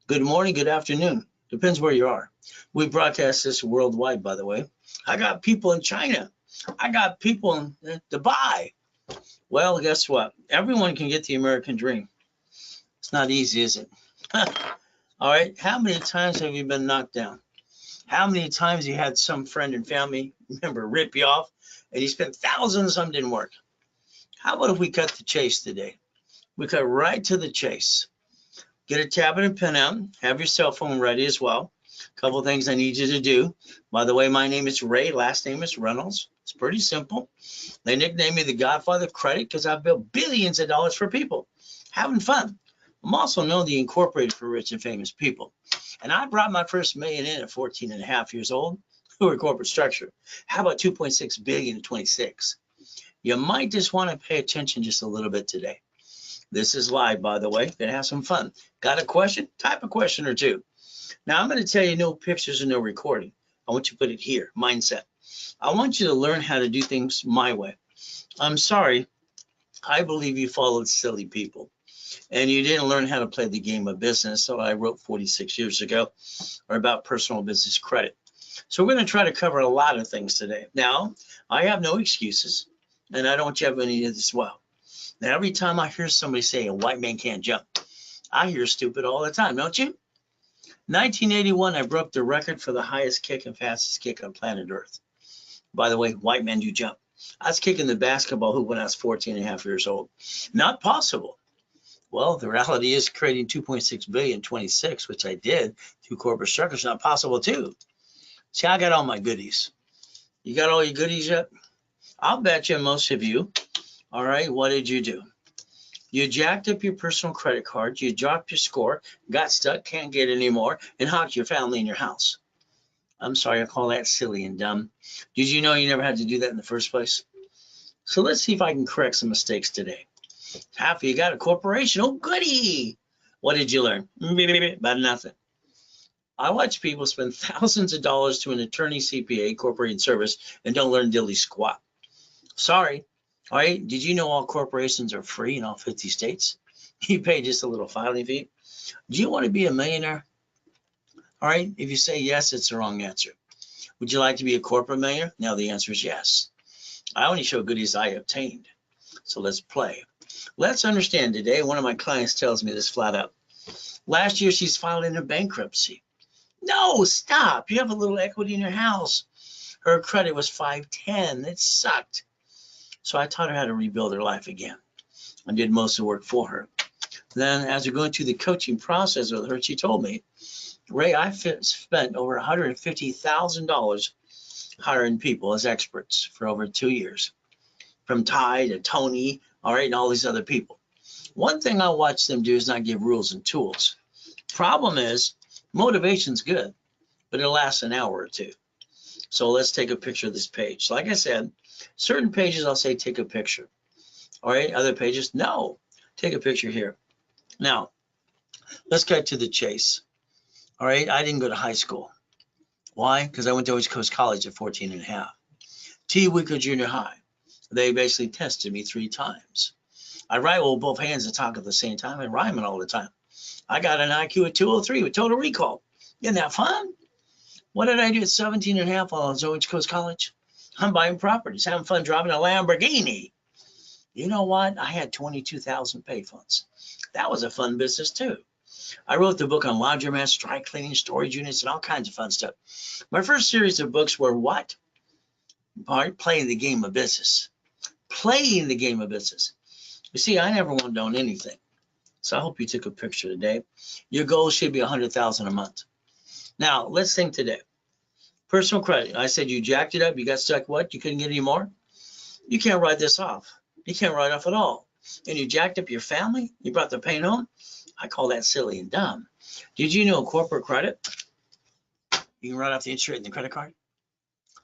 Good morning, good afternoon. Depends where you are. We broadcast this worldwide, by the way. I got people in China. I got people in Dubai. Well, guess what? Everyone can get the American dream. It's not easy, is it? All right. How many times have you been knocked down? How many times you had some friend and family member rip you off and you spent thousands, some didn't work? How about if we cut the chase today? We cut right to the chase. Get a tablet and pen out. Have your cell phone ready as well. A couple things I need you to do. By the way, my name is Ray. Last name is Reynolds. It's pretty simple. They nickname me the Godfather of Credit because I've built billions of dollars for people. Having fun. I'm also known the Incorporated for rich and famous people. And I brought my first million in at 14 and a half years old through a corporate structure. How about 2.6 billion at 26? You might just want to pay attention just a little bit today. This is live, by the way. Gonna have some fun. Got a question? Type a question or two. Now, I'm going to tell you no pictures and no recording. I want you to put it here, mindset. I want you to learn how to do things my way. I'm sorry. I believe you followed silly people and you didn't learn how to play the game of business. So I wrote 46 years ago or about personal business credit. So we're going to try to cover a lot of things today. Now, I have no excuses and I don't want you to have any of this as well. Now, every time I hear somebody say a white man can't jump, I hear stupid all the time, don't you? 1981, I broke the record for the highest kick and fastest kick on planet Earth. By the way, white men do jump. I was kicking the basketball hoop when I was 14 and a half years old. Not possible. Well, the reality is creating 2.6 billion 26, which I did through corporate structures, not possible too. See, I got all my goodies. You got all your goodies yet? I'll bet you most of you. All right, what did you do? You jacked up your personal credit card, you dropped your score, got stuck, can't get any more, and hocked your family in your house. I'm sorry, I call that silly and dumb. Did you know you never had to do that in the first place? So let's see if I can correct some mistakes today. Half of you got a corporation. Oh, goody. What did you learn? About nothing. I watch people spend thousands of dollars to an attorney, CPA, corporate service, and don't learn dilly squat. Sorry. All right, did you know all corporations are free in all 50 states? You pay just a little filing fee. Do you want to be a millionaire? All right, if you say yes, it's the wrong answer. Would you like to be a corporate millionaire? Now the answer is yes. I only show goodies I obtained. So let's play. Let's understand today, one of my clients tells me this flat out. Last year, she's filed into bankruptcy. No, stop. You have a little equity in your house. Her credit was 510. It sucked. So I taught her how to rebuild her life again. I did most of the work for her. Then as we're going through the coaching process with her, she told me, Ray, I spent over $150,000 hiring people as experts for over 2 years, from Ty to Tony, all right, and all these other people. One thing I watch them do is not give rules and tools. Problem is, motivation's good, but it lasts an hour or two. So let's take a picture of this page. Like I said, certain pages I'll say take a picture. All right, other pages, no, take a picture here. Now, let's get to the chase. All right, I didn't go to high school. Why? Because I went to Orange Coast College at 14 and a half. T. Wicker Junior High. They basically tested me 3 times. I write with both hands and talk at the same time and rhyming all the time. I got an IQ of 203 with total recall. Isn't that fun? What did I do at 17 and a half while I was at Orange Coast College? I'm buying properties, having fun driving a Lamborghini. You know what? I had 22,000 payphones. That was a fun business too. I wrote the book on laundromats, dry cleaning, storage units, and all kinds of fun stuff. My first series of books were what? Playing the game of business. Playing the game of business. You see, I never wanted to own anything. So I hope you took a picture today. Your goal should be 100,000 a month. Now, let's think today. Personal credit. I said you jacked it up. You got stuck what? You couldn't get any more? You can't write this off. You can't write off at all. And you jacked up your family? You brought the pain home? I call that silly and dumb. Did you know corporate credit? You can write off the interest and the credit card?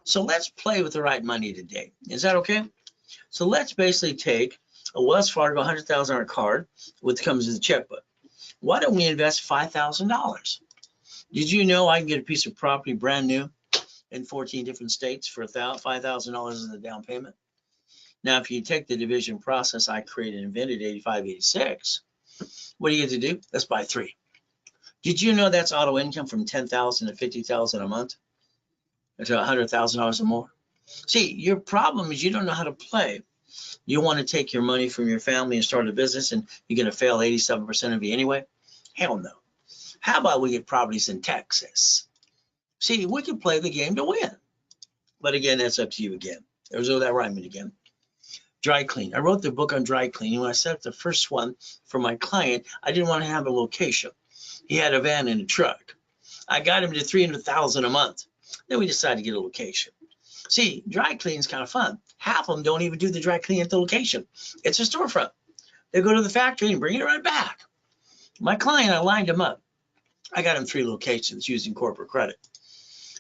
So let's play with the right money today. Is that okay? So let's basically take a Wells Fargo $100,000 card, which comes with a checkbook. Why don't we invest $5,000? Did you know I can get a piece of property brand new in 14 different states for $5,000 as a down payment? Now, if you take the division process I created and invented 85, 86, what do you get to do? Let's buy 3. Did you know that's auto income from $10,000 to $50,000 a month to $100,000 or more? See, your problem is you don't know how to play. You want to take your money from your family and start a business, and you're going to fail 87% of you anyway? Hell no. How about we get properties in Texas? See, we can play the game to win. But again, that's up to you again. There's all that rhyming again. Dry clean. I wrote the book on dry cleaning. When I set up the first one for my client, I didn't want to have a location. He had a van and a truck. I got him to $300,000 a month. Then we decided to get a location. See, dry cleaning is kind of fun. Half of them don't even do the dry cleaning at the location. It's a storefront. They go to the factory and bring it right back. My client, I lined him up. I got him 3 locations using corporate credit.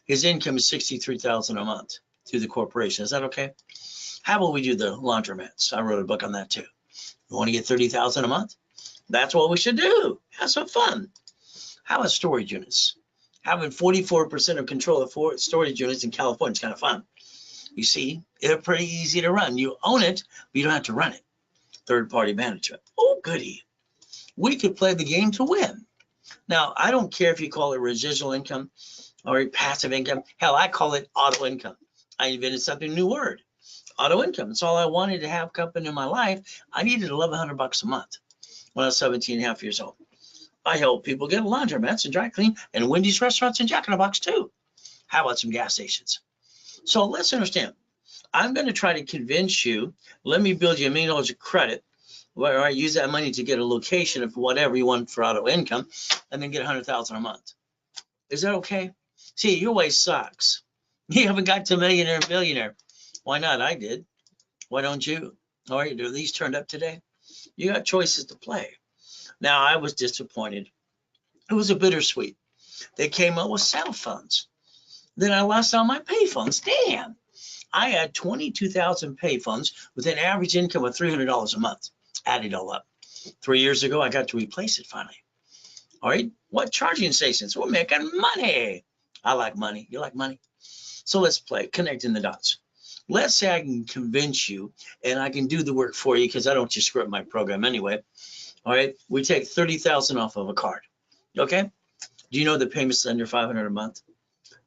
His income is $63,000 a month through the corporation. Is that okay? How about we do the laundromats? I wrote a book on that too. You want to get $30,000 a month? That's what we should do. Have some fun. How about storage units? Having 44% of control of storage units in California is kind of fun. You see, they're pretty easy to run. You own it, but you don't have to run it. Third-party management. Oh, goody. We could play the game to win. Now, I don't care if you call it residual income or passive income. Hell, I call it auto income. I invented something new word. Auto income. It's all I wanted to have come in my life. I needed $1,100 a month when I was 17 and a half years old. I help people get laundromats and dry clean and Wendy's restaurants and Jack in the Box too. How about some gas stations? So let's understand. I'm going to try to convince you, let me build you $1 million of credit where I use that money to get a location of whatever you want for auto income and then get $100,000 a month. Is that okay? See, your way sucks. You haven't got to millionaire and billionaire. Why not? I did. Why don't you? All right, are these turned up today? You got choices to play. Now, I was disappointed. It was a bittersweet. They came up with cell phones. Then I lost all my payphones. Damn. I had 22,000 payphones with an average income of $300 a month. Add it all up. 3 years ago, I got to replace it finally. All right. What charging stations? We're making money. I like money. You like money? So let's play connecting the dots. Let's say I can convince you and I can do the work for you because I don't just screw up my program anyway. All right. We take 30,000 off of a card. Okay. Do you know the payment's under $500 a month?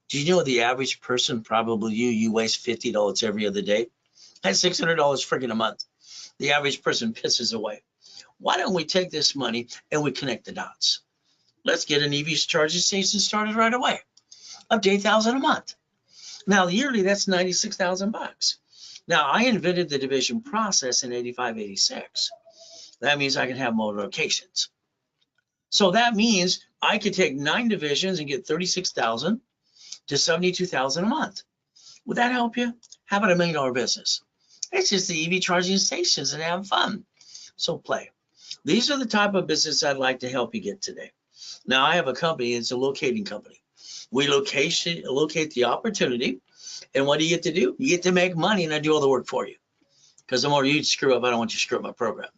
Do you know the average person, probably you waste $50 every other day? That's $600 friggin' a month. The average person pisses away. Why don't we take this money and we connect the dots? Let's get an EV charging station started right away. Up to $8,000 a month. Now, yearly, that's $96,000. Now, I invented the division process in 85, 86. That means I can have more locations. So that means I could take 9 divisions and get 36,000 to 72,000 a month. Would that help you? How about $1 million business? It's just the EV charging stations and have fun. So play. These are the type of business I'd like to help you get today. Now I have a company, it's a locating company. We locate the opportunity, and what do you get to do? You get to make money and I do all the work for you. Because the more you screw up, I don't want you to screw up my program.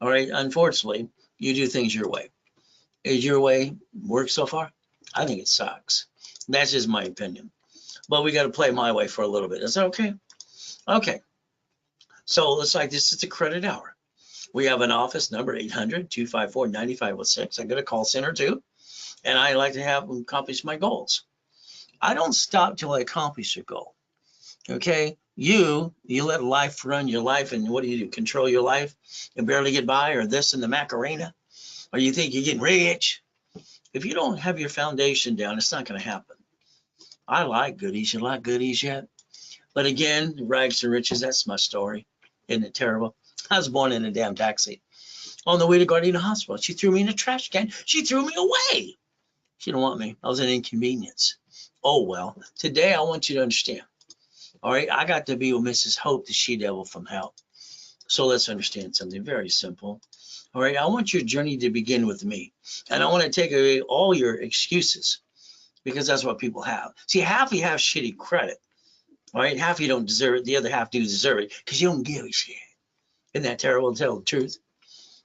All right, unfortunately, you do things your way. Is your way work so far? I think it sucks. That's just my opinion. But we got to play my way for a little bit. Is that okay? Okay. So looks like this is the credit hour. We have an office number 800-254-9506. I got a call center too. And I like to have them accomplish my goals. I don't stop till I accomplish your goal. Okay? You let life run your life, and what do? Control your life and barely get by, or this in the Macarena? Or you think you're getting rich? If you don't have your foundation down, it's not going to happen. I like goodies. You like goodies yet? But again, rags to riches, that's my story. Isn't it terrible? I was born in a damn taxi. On the way to Gardena Hospital, she threw me in a trash can. She threw me away. She didn't want me. I was an inconvenience. Oh, well, today I want you to understand. All right, I got to be with Mrs. Hope, the she-devil from hell. So let's understand something very simple. All right, I want your journey to begin with me. And I want to take away all your excuses, because that's what people have. See, half you have shitty credit. All right, half you don't deserve it. The other half do deserve it because you don't give a shit. Isn't that terrible to tell the truth?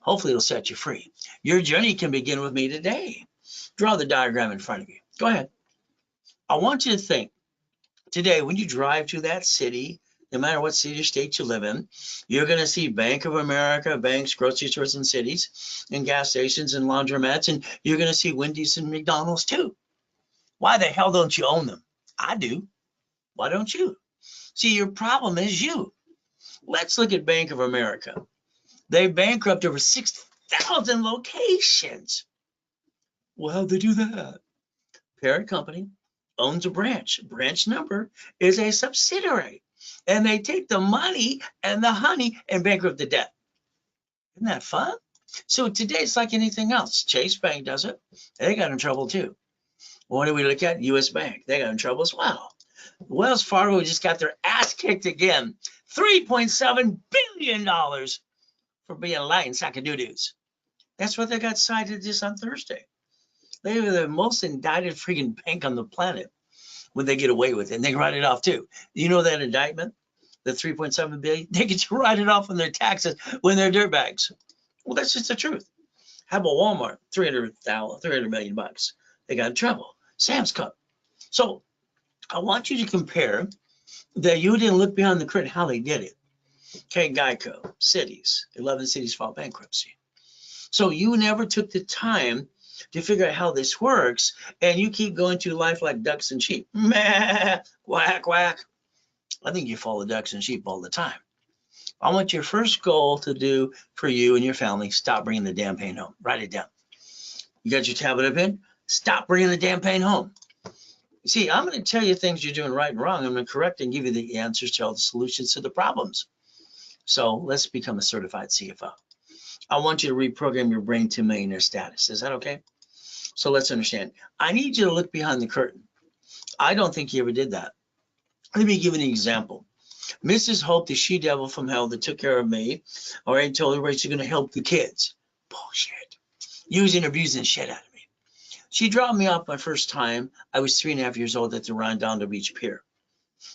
Hopefully it'll set you free. Your journey can begin with me today. Draw the diagram in front of you. Go ahead. I want you to think today when you drive to that city no matter what city or state you live in. You're going to see Bank of America, banks, grocery stores in cities, and gas stations and laundromats, and you're going to see Wendy's and McDonald's too. Why the hell don't you own them? I do. Why don't you? See, your problem is you. Let's look at Bank of America. They bankrupt over 6,000 locations. Well, how'd they do that? Parent company owns a branch. Branch number is a subsidiary. And they take the money and the honey and bankrupt the debt. Isn't that fun? So today it's like anything else. Chase Bank does it. They got in trouble too. What do we look at? US Bank. They got in trouble as well. Wells Fargo just got their ass kicked again. $3.7 billion for being lying sack of doo-doos. That's what they got cited just on Thursday. They were the most indicted freaking bank on the planet when they get away with it. And they write it off too. You know that indictment, the 3.7 billion, they get to write it off on their taxes when they're dirtbags. Well, that's just the truth. How about Walmart? 300 million bucks. They got in trouble. Sam's Club. So I want you to compare that you didn't look behind the curtain how they did it. Okay, Geico, cities, 11 cities filed bankruptcy. So you never took the time to figure out how this works, and you keep going through life like ducks and sheep. Meh, quack, quack. I think you follow ducks and sheep all the time. I want your first goal to do for you and your family, stop bringing the damn pain home. Write it down. You got your tablet up in? Stop bringing the damn pain home. See, I'm going to tell you things you're doing right and wrong. I'm going to correct and give you the answers to all the solutions to the problems. So let's become a certified CFO. I want you to reprogram your brain to millionaire status. Is that okay? So let's understand. I need you to look behind the curtain. I don't think you ever did that. Let me give you an example. Mrs. Hope, the she-devil from hell that took care of me, all right, told everybody she's going to help the kids. Bullshit. Using, abusing shit out of me. She dropped me off my first time. I was 3.5 years old at the Redondo Beach Pier.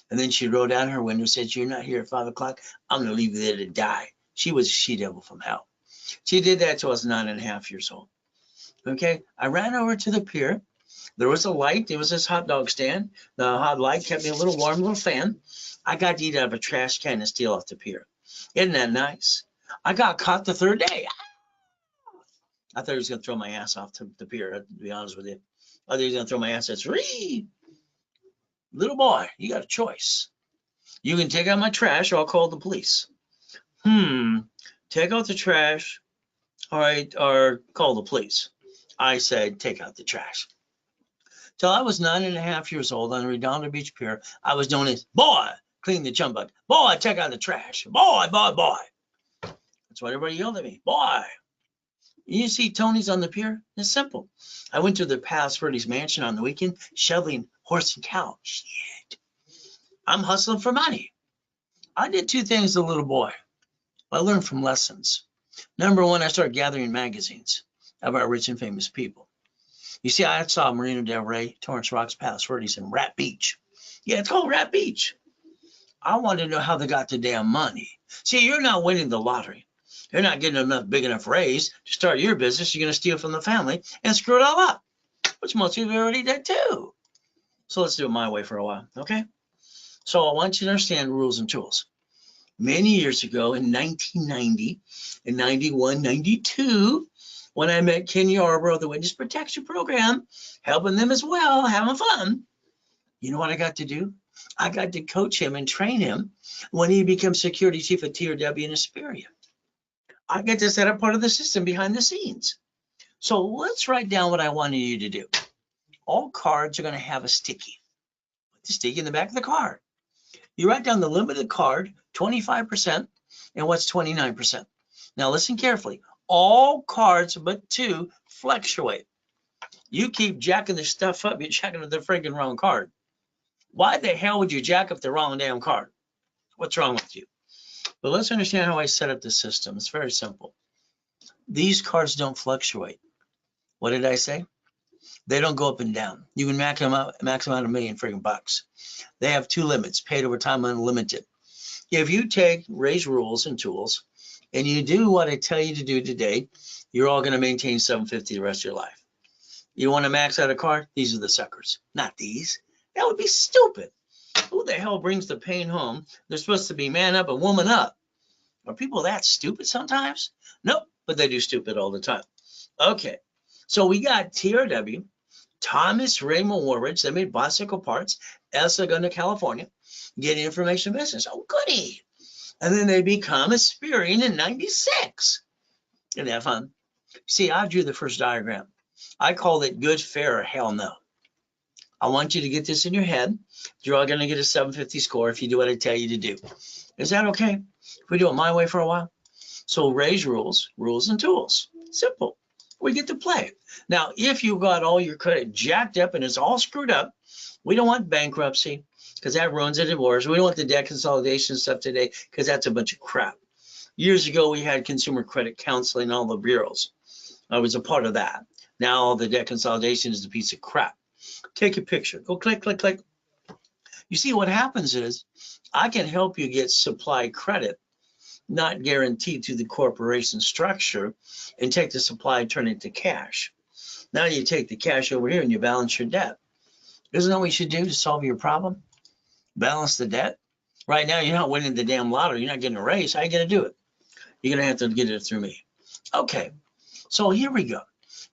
And then she rolled down her window and said, "You're not here at 5 o'clock. I'm going to leave you there to die." She was a she-devil from hell. She did that till I was 9.5 years old. Okay, I ran over to the pier. There was a light. There was this hot dog stand. The hot light kept me a little warm, little fan. I got to eat out of a trash can and steal off the pier. Isn't that nice? I got caught the third day. I thought he was going to throw my ass off to the pier, to be honest with you. I thought he was going to throw my ass. That's Reed. Little boy, you got a choice. You can take out my trash or I'll call the police. Take out the trash, all right, or call the police. I said, take out the trash. Till I was 9.5 years old on the Redondo Beach Pier, I was known as boy, clean the chum bucket. Boy, take out the trash. Boy, boy, boy. That's why everybody yelled at me. Boy. You see Tony's on the pier? It's simple. I went to the Palos Verdes mansion on the weekend, shoveling horse and cow. Shit. I'm hustling for money. I did two things as a little boy. I learned from lessons. Number one, I started gathering magazines about rich and famous people. You see, I saw Marina Del Rey, Torrance Rocks, Palos Verdes, and Rat Beach. Yeah, it's called Rat Beach. I wanted to know how they got the damn money. See, you're not winning the lottery. You're not getting enough big enough raise to start your business. You're going to steal from the family and screw it all up, which most people already did too. So let's do it my way for a while, okay? So I want you to understand rules and tools. Many years ago in 1990, in 91, 92, when I met Ken Yarbrough of the Witness Protection Program, helping them as well, having fun, you know what I got to do? I got to coach him and train him when he becomes security chief at TRW in Hesperia. I get to set up part of the system behind the scenes. So let's write down what I wanted you to do. All cards are going to have a sticky. Put the sticky in the back of the card. You write down the limit of the card, 25%, and what's 29%. Now listen carefully. All cards but two fluctuate. You keep jacking the stuff up, you're jacking up the freaking wrong card. Why the hell would you jack up the wrong damn card? What's wrong with you? But let's understand how I set up the system. It's very simple. These cards don't fluctuate. What did I say? They don't go up and down. You can max them out $1 million freaking bucks. They have two limits, paid over time, unlimited. If you take raise rules and tools and you do what I tell you to do today, you're all going to maintain 750 the rest of your life. You want to max out a card? These are the suckers, not these. That would be stupid. Who the hell brings the pain home? They're supposed to be man up and woman up. Are people that stupid sometimes? Nope, but they do stupid all the time. Okay, so we got TRW, Thomas Raymond Woolridge. They made bicycle parts. Elsa going to California, get information business. Oh, goody. And then they become Aspirian in 96. Isn't that fun? See, I drew the first diagram. I called it good, fair, or hell no. I want you to get this in your head. You're all going to get a 750 score if you do what I tell you to do. Is that okay? If we do it my way for a while? So Ray's rules, rules and tools. Simple. We get to play. Now, if you got all your credit jacked up and it's all screwed up, we don't want bankruptcy because that ruins the divorce. We don't want the debt consolidation stuff today because that's a bunch of crap. Years ago, we had consumer credit counseling, all the bureaus. I was a part of that. Now all the debt consolidation is a piece of crap. Take a picture. Go click, click, click. You see what happens is I can help you get supply credit, not guaranteed to the corporation structure, and take the supply and turn it to cash. Now you take the cash over here and you balance your debt. Isn't that what you should do to solve your problem? Balance the debt. Right now, you're not winning the damn lottery. You're not getting a raise. How are you going to do it? You're going to have to get it through me. Okay, so here we go.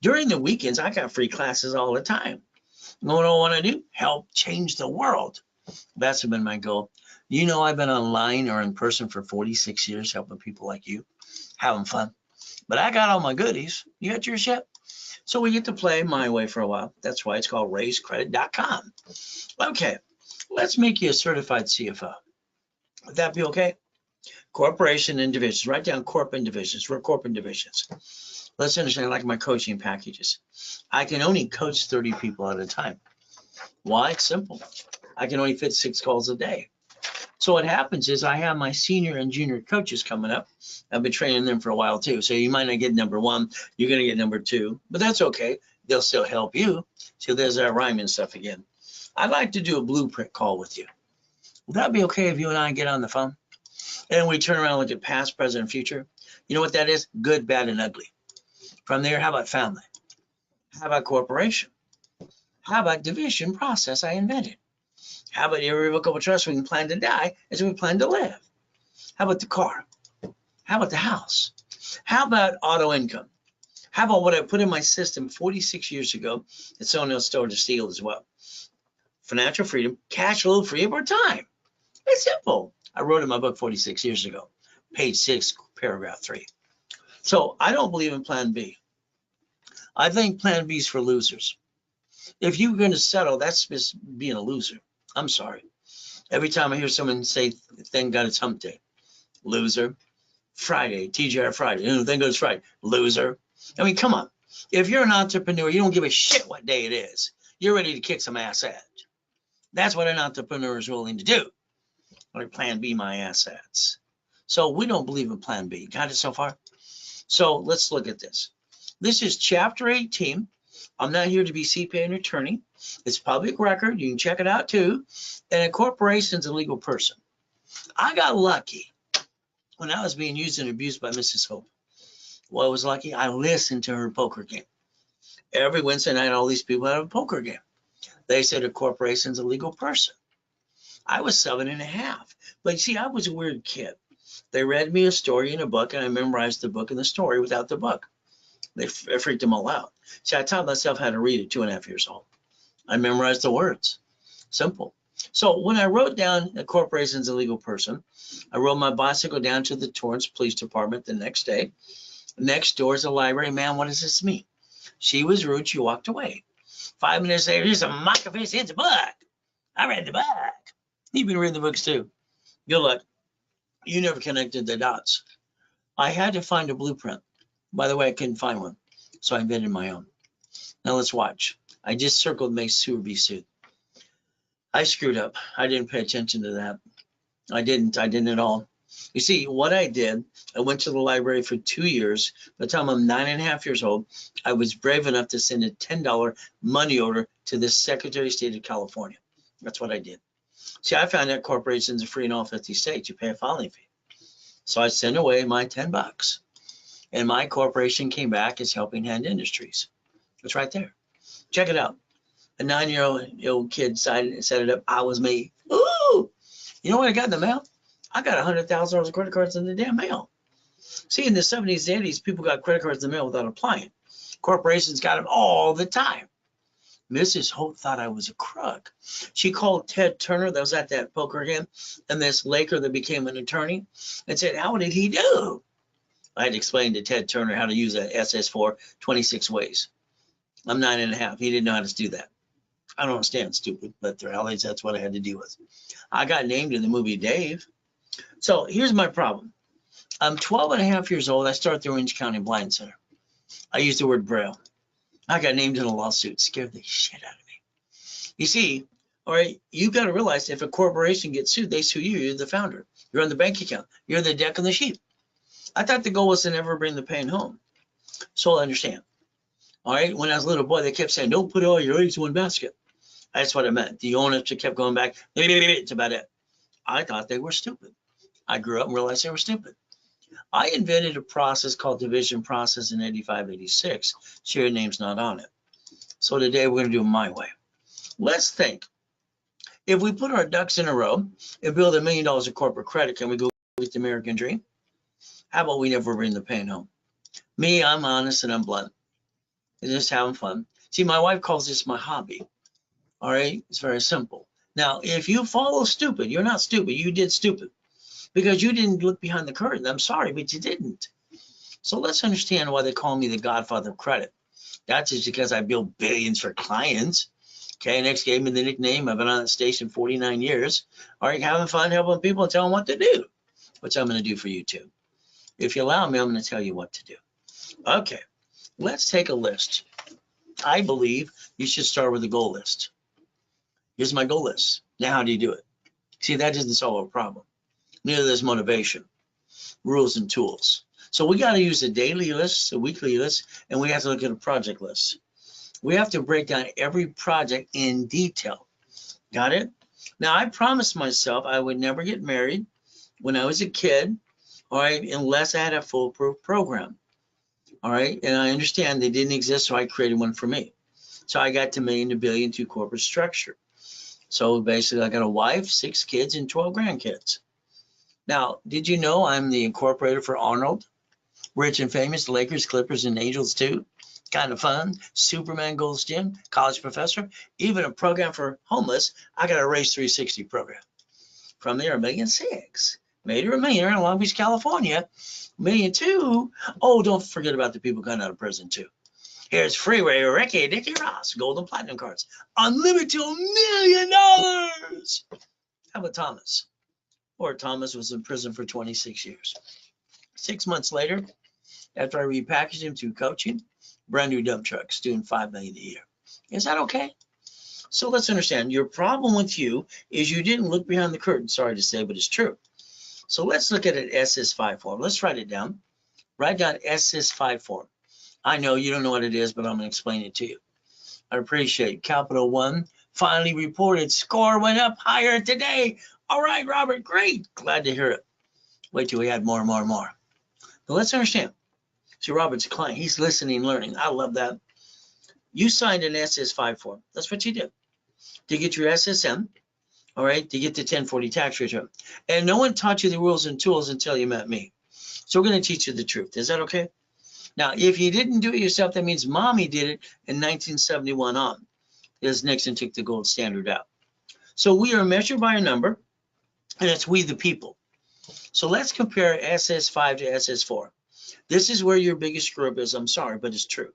During the weekends, I got free classes all the time. You know what I want to do? Help change the world. That's been my goal. You know, I've been online or in person for 46 years helping people like you, having fun. But I got all my goodies. You got yours yet? So we get to play my way for a while. That's why it's called raisecredit.com. Okay, let's make you a certified CFO. Would that be okay? Corporation and divisions. Write down corp and divisions. We're corp and divisions. Let's understand, like my coaching packages. I can only coach 30 people at a time. Why? It's simple. I can only fit 6 calls a day. So what happens is I have my senior and junior coaches coming up. I've been training them for a while too. So you might not get number 1, you're going to get number 2, but that's okay. They'll still help you. So there's that rhyming stuff again. I'd like to do a blueprint call with you. Would that be okay if you and I get on the phone? And we turn around and look at past, present, and future. You know what that is? Good, bad, and ugly. From there, how about family? How about corporation? How about division process I invented? How about irrevocable trust? We can plan to die as we plan to live. How about the car? How about the house? How about auto income? How about what I put in my system 46 years ago that someone else started to steal as well? Financial freedom, cash flow free over time. It's simple. I wrote in my book 46 years ago, page 6, paragraph 3. So I don't believe in plan B. I think plan B is for losers. If you're going to settle, that's just being a loser. I'm sorry. Every time I hear someone say, thank God it's hump day, loser. Friday, TGR Friday, thank God it's Friday, loser. I mean, come on. If you're an entrepreneur, you don't give a shit what day it is. You're ready to kick some ass. That's what an entrepreneur is willing to do. Or plan B my assets. So we don't believe in plan B. Got it so far? So let's look at this. This is chapter 18. I'm not here to be CPA and attorney. It's public record. You can check it out too. And a corporation is a legal person. I got lucky when I was being used and abused by Mrs. Hope. Well, I was lucky. I listened to her poker game. Every Wednesday night, all these people had a poker game. They said a corporation is a legal person. I was 7.5. But see, I was a weird kid. They read me a story in a book, and I memorized the book and the story without the book. They freaked them all out. See, I taught myself how to read at 2.5 years old. I memorized the words. Simple. So when I wrote down a corporation is a legal person, I rode my bicycle down to the Torrance Police Department the next day. Next door is a library. Man, what does this mean? She was rude. She walked away. 5 minutes later, here's a mock of his. It's a book. I read the book. You've been reading the books too. Good luck. You never connected the dots. I had to find a blueprint. By the way, I couldn't find one, so I invented my own. Now let's watch. I just circled may sue or be sued. I screwed up. I didn't pay attention to that. I didn't at all. You see, what I did, I went to the library for 2 years. By the time I'm 9.5 years old, I was brave enough to send a $10 money order to the Secretary of State of California. That's what I did. See, I found that corporations are free in all 50 states. You pay a filing fee. So I sent away my $10. And my corporation came back as Helping Hand Industries. It's right there. Check it out. A 9-year-old kid set it up. I was me. Ooh, You know what I got in the mail? I got $100,000 of credit cards in the damn mail. See, in the 70s and 80s, people got credit cards in the mail without applying. Corporations got them all the time. Mrs. Hope thought I was a crook. She called Ted Turner, that was at that poker game, and this Laker that became an attorney, and said, how did he do? I had to explain to Ted Turner how to use an SS4 26 ways. I'm 9.5. He didn't know how to do that. I don't understand, stupid, but the realities, that's what I had to deal with. I got named in the movie Dave. So here's my problem. I'm 12.5 years old. I start the Orange County Blind Center. I use the word Braille. I got named in a lawsuit. Scared the shit out of me. You see, all right, you got to realize if a corporation gets sued, they sue you. You're the founder. You're on the bank account. You're the deck on the sheet. I thought the goal was to never bring the pain home. So I understand. All right, when I was a little boy, they kept saying, don't put all your eggs in one basket. That's what I meant. The owners kept going back. It's about it. I thought they were stupid. I grew up and realized they were stupid. I invented a process called division process in 85, 86. So your name's not on it. So today we're going to do it my way. Let's think. If we put our ducks in a row and build $1 million of corporate credit, can we go with the American dream? How about we never bring the pain home? Me, I'm honest and I'm blunt. It's just having fun. See, my wife calls this my hobby. All right, it's very simple. Now, if you follow stupid, you're not stupid. You did stupid because you didn't look behind the curtain. I'm sorry, but you didn't. So let's understand why they call me the godfather of credit. That's just because I build billions for clients. KNX gave me the nickname. I've been on that station 49 years. All right, having fun, helping people and telling them what to do, which I'm going to do for you too. If you allow me, I'm going to tell you what to do. Okay, let's take a list. I believe you should start with a goal list. Here's my goal list. Now, how do you do it? See, that doesn't solve a problem. Neither does motivation, rules, and tools. So we got to use a daily list, a weekly list, and we have to look at a project list. We have to break down every project in detail. Got it? Now, I promised myself I would never get married when I was a kid, all right, unless I had a foolproof program. All right, and I understand they didn't exist, so I created one for me. So I got to million to billion to corporate structure. So basically, I got a wife, 6 kids, and 12 grandkids. Now, did you know I'm the incorporator for Arnold, Rich and Famous, Lakers, Clippers, and Angels too? Kind of fun. Superman Gold's Gym, college professor, even a program for homeless. I got a Race 360 program. From there, $1.6 million. Made her a millionaire in Long Beach, California. $1.2 million. Oh, don't forget about the people coming out of prison too. Here's Freeway Ricky, Dickie Ross, Gold and Platinum cards. Unlimited to $1 million. How about Thomas? Poor Thomas was in prison for 26 years. 6 months later, after I repackaged him to coaching, brand new dump trucks doing $5 million a year. Is that okay? So let's understand. Your problem with you is you didn't look behind the curtain. Sorry to say, but it's true. So let's look at an SS5 form. Let's write it down. Write down SS5 form. I know you don't know what it is, but I'm going to explain it to you. I appreciate Capital One finally reported score went up higher today. All right, Robert, great. Glad to hear it. Wait till we add more and more and more. But let's understand. See, Robert's a client. He's listening, learning. I love that. You signed an SS5 form. That's what you did. To get your SSM, all right, to get the 1040 tax return. And no one taught you the rules and tools until you met me. So we're going to teach you the truth. Is that okay? Now, if you didn't do it yourself, that means mommy did it in 1971 on, as Nixon took the gold standard out. So we are measured by a number, and it's we the people. So let's compare SS5 to SS4. This is where your biggest screw up is. I'm sorry, but it's true.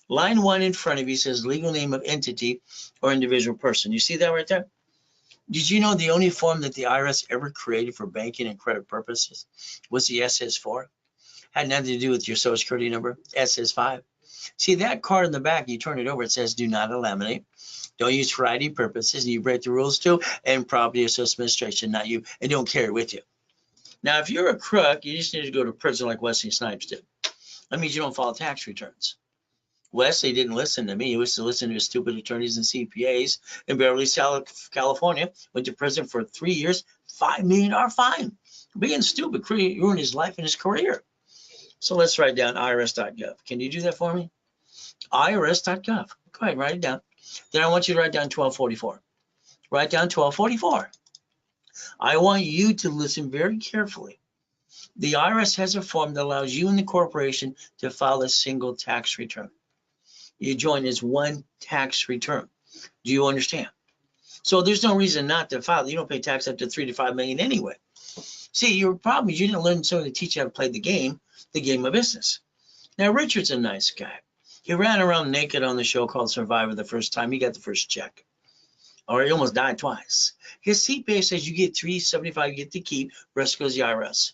Line 1 in front of you says legal name of entity or individual person. You see that right there? Did you know the only form that the IRS ever created for banking and credit purposes was the SS4? Had nothing to do with your social security number, SS5. See that card in the back, you turn it over, it says do not laminate. Don't use for ID purposes, and you break the rules too, and property association administration, not you, and don't carry it with you. Now, if you're a crook, you just need to go to prison like Wesley Snipes did. That means you don't file tax returns. Wesley didn't listen to me. He was to listen to his stupid attorneys and CPAs in Beverly, California. Went to prison for 3 years, $5 million fine. Being stupid ruined his life and his career. So let's write down irs.gov. Can you do that for me? irs.gov. Go ahead, write it down. Then I want you to write down 1244. Write down 1244. I want you to listen very carefully. The IRS has a form that allows you and the corporation to file a single tax return. You join as one tax return. Do you understand? So there's no reason not to file. You don't pay tax up to 3 to 5 million anyway. See, your problem is you didn't learn someone to teach you how to play the game of business. Now, Richard's a nice guy. He ran around naked on the show called Survivor the first time. He got the first check. Or he almost died twice. His CPA says you get $375, you get to keep, rest goes to the IRS.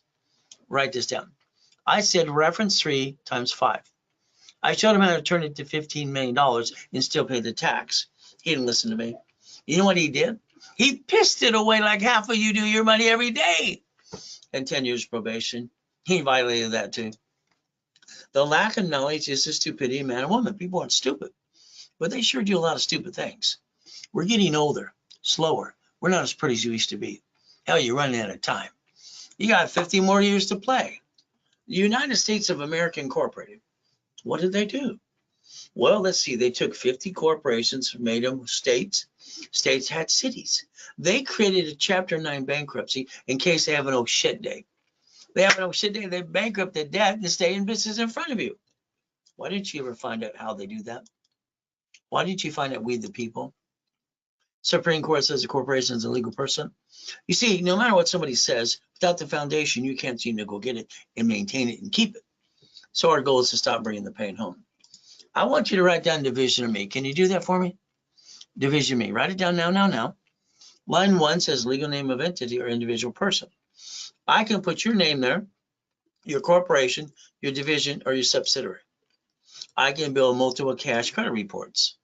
Write this down. I said reference 3 times 5. I showed him how to turn it to $15 million and still pay the tax. He didn't listen to me. You know what he did? He pissed it away like half of you do your money every day. And 10 years probation. He violated that too. The lack of knowledge is the stupidity of man and woman. People aren't stupid, but they sure do a lot of stupid things. We're getting older, slower. We're not as pretty as we used to be. Hell, you're running out of time. You got 50 more years to play. The United States of America Incorporated. What did they do? Well, let's see. They took 50 corporations, made them states. States had cities. They created a Chapter 9 bankruptcy in case they have an oh shit day. They have an oh shit day. They bankrupt the debt and stay in business in front of you. Why didn't you ever find out how they do that? Why didn't you find out we the people? Supreme Court says a corporation is a legal person. You see, no matter what somebody says, without the foundation, you can't seem to go get it and maintain it and keep it. So our goal is to stop bringing the pain home. I want you to write down division of me. Can you do that for me? Division of me. Write it down now. Line 1 says legal name of entity or individual person. I can put your name there, your corporation, your division, or your subsidiary. I can build multiple cash credit reports.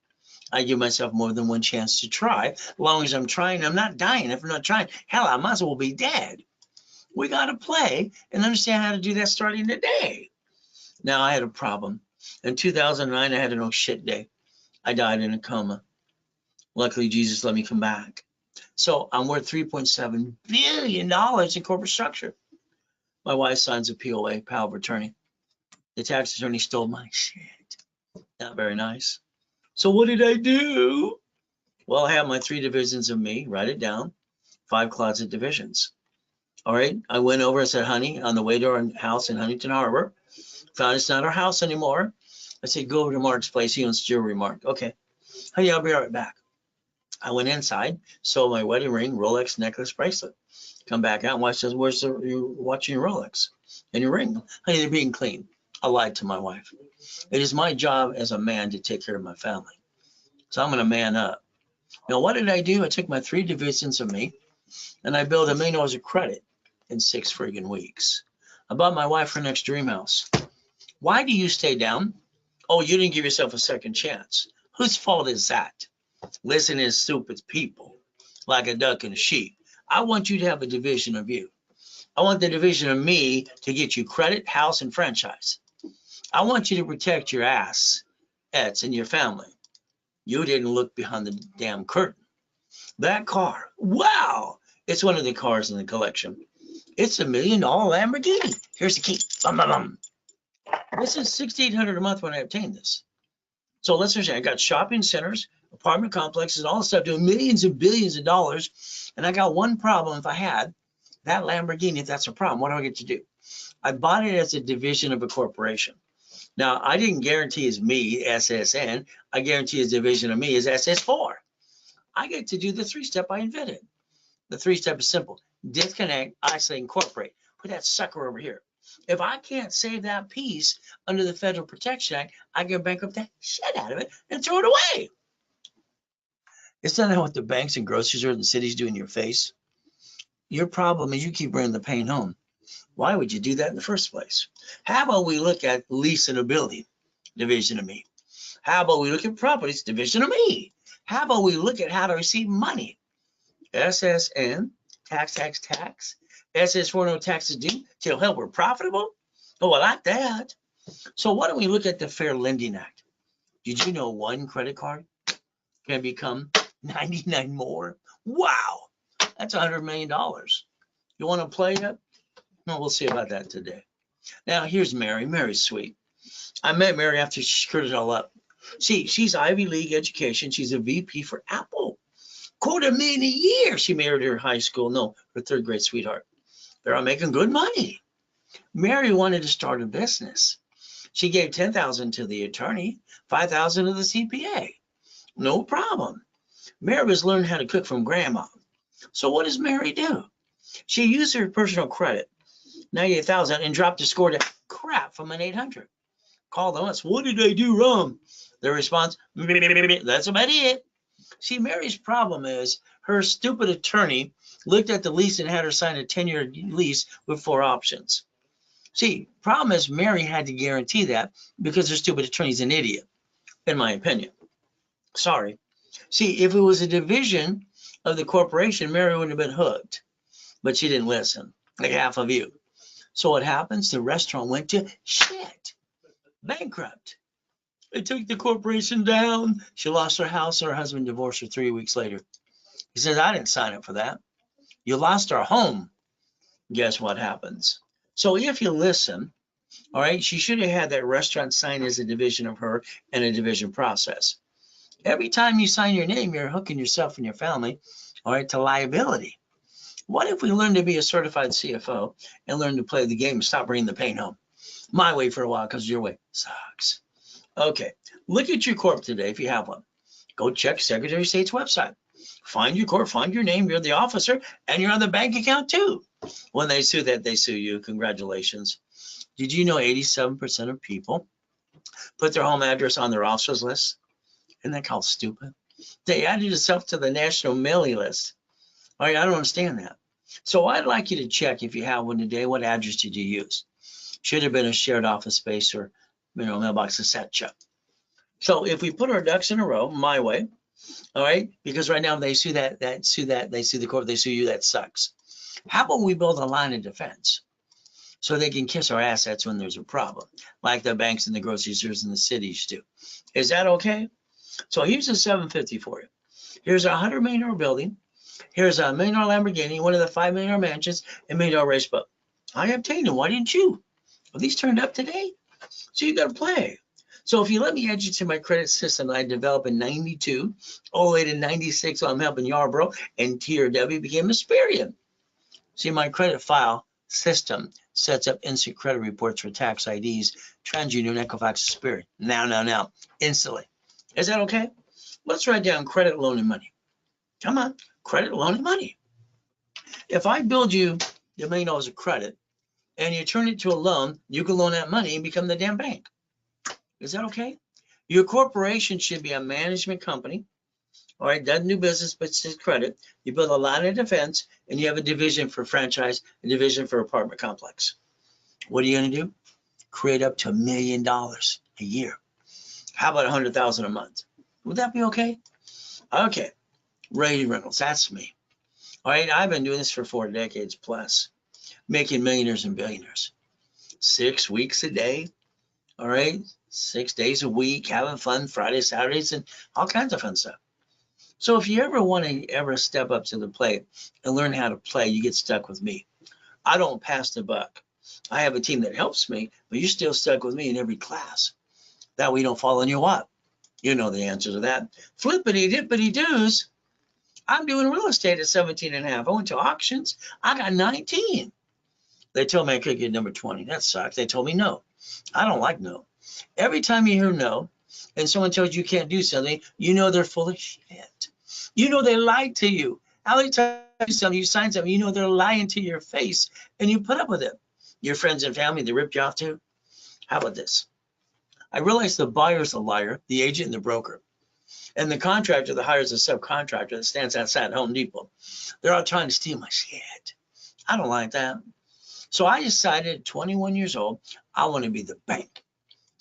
I give myself more than one chance to try. As long as I'm trying, I'm not dying. If I'm not trying, hell, I might as well be dead. We got to play and understand how to do that starting today. Now, I had a problem. In 2009, I had an oh shit day. I died in a coma. Luckily, Jesus let me come back. So I'm worth $3.7 billion in corporate structure. My wife signs a POA, power of attorney. The tax attorney stole my shit. Not very nice. So what did I do? Well, I have my 3 divisions of me. Write it down. 5 closet divisions. All right. I went over and said, honey, on the way to our house in Huntington Harbor, found it's not our house anymore. I said, go over to Mark's place. He owns jewelry. Mark. Okay. Honey, I'll be right back. I went inside, sold my wedding ring, Rolex necklace, bracelet. Come back out and watch this. Where's you watching your Rolex and your ring? Honey, they're being clean. I lied to my wife. It is my job as a man to take care of my family. So I'm going to man up. Now, what did I do? I took my 3 divisions of me and I built $1 million of credit in 6 friggin' weeks. I bought my wife her next dream house. Why do you stay down? Oh, you didn't give yourself a second chance. Whose fault is that? Listen to stupid people like a duck and a sheep. I want you to have a division of you. I want the division of me to get you credit, house, and franchise. I want you to protect your ass, and your family. You didn't look behind the damn curtain. That car, wow, it's one of the cars in the collection. It's $1 million Lamborghini. Here's the key. Bum, bum, bum. This is $6,800 a month when I obtained this. So let's understand, I got shopping centers, apartment complexes, and all this stuff doing millions and billions of dollars. And I got one problem. If I had that Lamborghini, if that's a problem, what do I get to do? I bought it as a division of a corporation. Now, I didn't guarantee as me, SSN. I guarantee as division of me is SS4. I get to do the 3-step I invented. The 3-step is simple. Disconnect, isolate, incorporate. Put that sucker over here. If I can't save that piece under the Federal Protection Act, I can bankrupt the shit out of it and throw it away. Isn't that what the banks and grocery stores and cities do in your face? Your problem is you keep bringing the pain home. Why would you do that in the first place? How about we look at lease and ability, division of me? How about we look at properties, division of me? How about we look at how to receive money? SSN, tax. SS4, no taxes due till hell we're profitable. Oh, I like that. So why don't we look at the Fair Lending Act? Did you know 1 credit card can become 99 more? Wow, that's $100 million. You want to play it? No, we'll see about that today. Now, here's Mary. Mary's sweet. I met Mary after she screwed it all up. See, she's Ivy League education. She's a VP for Apple. $250,000 a year. She married her high school, no, her third grade sweetheart. They're all making good money. Mary wanted to start a business. She gave $10,000 to the attorney, $5,000 to the CPA. No problem. Mary was learning how to cook from grandma. So what does Mary do? She used her personal credit, 98,000, and dropped the score to crap from an 800. Called them once. What did I do wrong? Their response, that's about it. See, Mary's problem is her stupid attorney looked at the lease and had her sign a 10-year lease with 4 options. See, problem is Mary had to guarantee that because her stupid attorney's an idiot, in my opinion. Sorry. See, if it was a division of the corporation, Mary would have been hooked, but she didn't listen, like half of you. So what happens? The restaurant went to shit, bankrupt. They took the corporation down. She lost her house. Her husband divorced her 3 weeks later. He says, I didn't sign up for that. You lost our home. Guess what happens? So if you listen, all right, she should have had that restaurant sign as a division of her and a division process. Every time you sign your name, you're hooking yourself and your family, all right, to liability. What if we learn to be a certified CFO and learn to play the game and stop bringing the pain home? My way for a while, because your way sucks. Okay, look at your corp today if you have one. Go check Secretary of State's website. Find your corp, find your name, you're the officer, and you're on the bank account too. When they sue that, they sue you. Congratulations. Did you know 87% of people put their home address on their officer's list? Isn't that called stupid? They added yourself to the national mailing list. All right, I don't understand that. So I'd like you to check if you have one today, what address did you use? Should have been a shared office space or, mailbox, etc. So if we put our ducks in a row, my way, all right, because right now they sue they sue the court, they sue you, that sucks. How about we build a line of defense so they can kiss our assets when there's a problem, like the banks and the grocery stores and the cities do? Is that okay? So here's a 750 for you. Here's a $100 million building. Here's a $1 million Lamborghini, one of the $5 million mansions, and $1 million race boat. I obtained them. Why didn't you? Well, these turned up today. So you got to play. So if you let me add you to my credit system that I developed in 92, all the way to 96, while I'm helping Yarborough, and TRW became Asperian. See, my credit file system sets up instant credit reports for tax IDs, TransUnion, Equifax, Asperian. Now, instantly. Is that okay? Let's write down credit, loan, and money. Come on, credit, loan, and money. If I build you $1 million of credit and you turn it to a loan, you can loan that money and become the damn bank. Is that okay? Your corporation should be a management company. All right, doesn't do business, but it's credit. You build a line of defense and you have a division for franchise, a division for apartment complex. What are you going to do? Create up to $1 million a year. How about $100,000 a month? Would that be okay? Okay, Ray Reynolds, that's me. All right, I've been doing this for 4 decades plus, making millionaires and billionaires. 6 weeks a day, all right, 6 days a week, having fun, Fridays, Saturdays, and all kinds of fun stuff. So if you ever want to step up to the plate and learn how to play, you get stuck with me. I don't pass the buck. I have a team that helps me, but you're still stuck with me in every class. That way you don't fall in your what? You know the answer to that. Flippity dippity doos. I'm doing real estate at 17 and a half. I went to auctions. I got 19. They told me I could get number 20. That sucks. They told me no. I don't like no. Every time you hear no and someone tells you can't do something, you know they're full of shit. You know they lied to you. How they tell you something, you sign something, you know they're lying to your face and you put up with it. Your friends and family, they ripped you off too. How about this? I realize the buyer's a liar, the agent and the broker. And the contractor that hires a subcontractor that stands outside Home Depot. They're all trying to steal my shit. I don't like that. So I decided at 21 years old, I want to be the bank.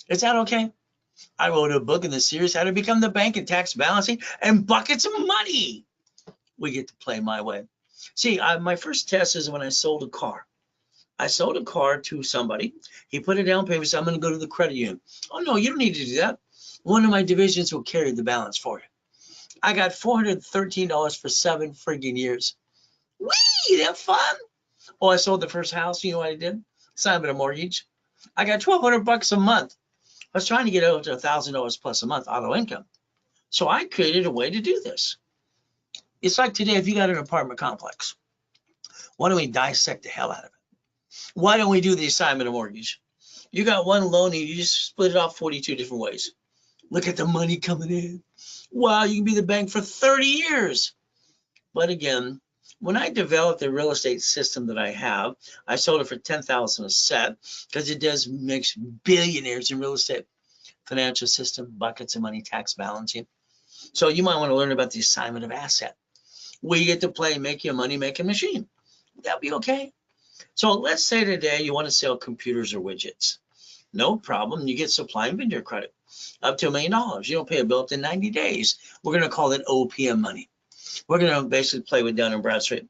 Is that okay? I wrote a book in the series, How to Become the Bank and Tax Balancing and Buckets of Money. We get to play my way. See, my first test is when I sold a car. I sold a car to somebody. He put a down payment, so I'm going to go to the credit union. Oh, no, you don't need to do that. One of my divisions will carry the balance for you. I got $413 for 7 friggin' years. Whee, that fun? Oh, I sold the first house. You know what I did? Signed a mortgage. I got $1,200 a month. I was trying to get over to $1,000 plus a month auto income. So I created a way to do this. It's like today, if you got an apartment complex, why don't we dissect the hell out of it? Why don't we do the assignment of mortgage? You got one loan and you just split it off 42 different ways. Look at the money coming in. Wow, you can be the bank for 30 years. But again, when I developed the real estate system that I have, I sold it for $10,000 a set because it does makes billionaires in real estate financial system, buckets of money, tax balancing. So you might want to learn about the assignment of asset. We get to play make your money making machine. That'll be okay. So let's say today you want to sell computers or widgets. No problem. You get supply and vendor credit up to $1 million. You don't pay a bill up to 90 days. We're going to call it OPM money. We're going to basically play with Dun & Bradstreet.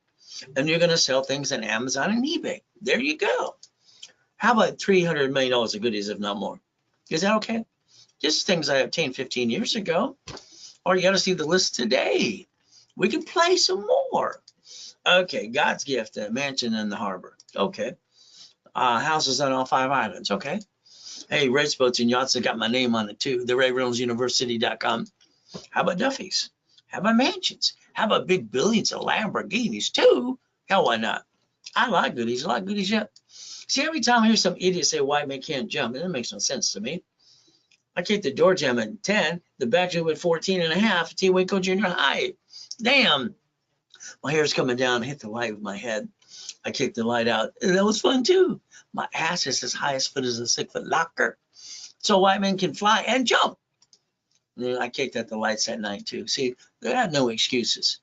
And you're going to sell things on Amazon and eBay. There you go. How about $300 million of goodies, if not more? Is that okay? Just things I obtained 15 years ago. Or you got to see the list today. We can play some more. Okay, God's gift, a mansion in the harbor. Okay. Houses on all 5 islands. Okay. Hey, race boats and yachts have got my name on it too. The RayReynoldsUniversity.com. How about Duffy's? How about mansions? How about big billions of Lamborghinis too? Hell, why not? I like goodies. I like goodies yet. See, every time I hear some idiot say white man can't jump, it makes no sense to me. I kicked the door jam at 10, the back jump at 14 and a half, T. Waco Junior High. Damn. My hair's coming down, hit the light with my head. I kicked the light out, and that was fun too. My ass is as high as foot as a 6-foot locker. So white men can fly and jump. And I kicked at the lights at night too. See, they had no excuses.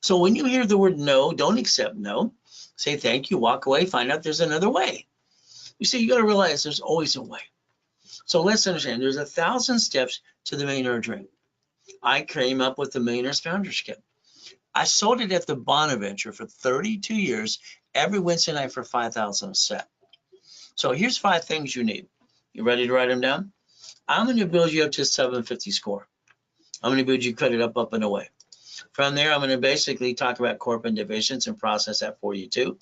So when you hear the word no, don't accept no. Say thank you, walk away, find out there's another way. You see, you got to realize there's always a way. So let's understand, there's 1,000 steps to the millionaire dream. I came up with the Millionaire's Founders Kit. I sold it at the Bonaventure for 32 years, every Wednesday night for $5,000 a set. So here's 5 things you need. You ready to write them down? I'm going to build you up to a 750 score. I'm going to build you credit up, and away. From there, I'm going to basically talk about corporate divisions and process that for you too.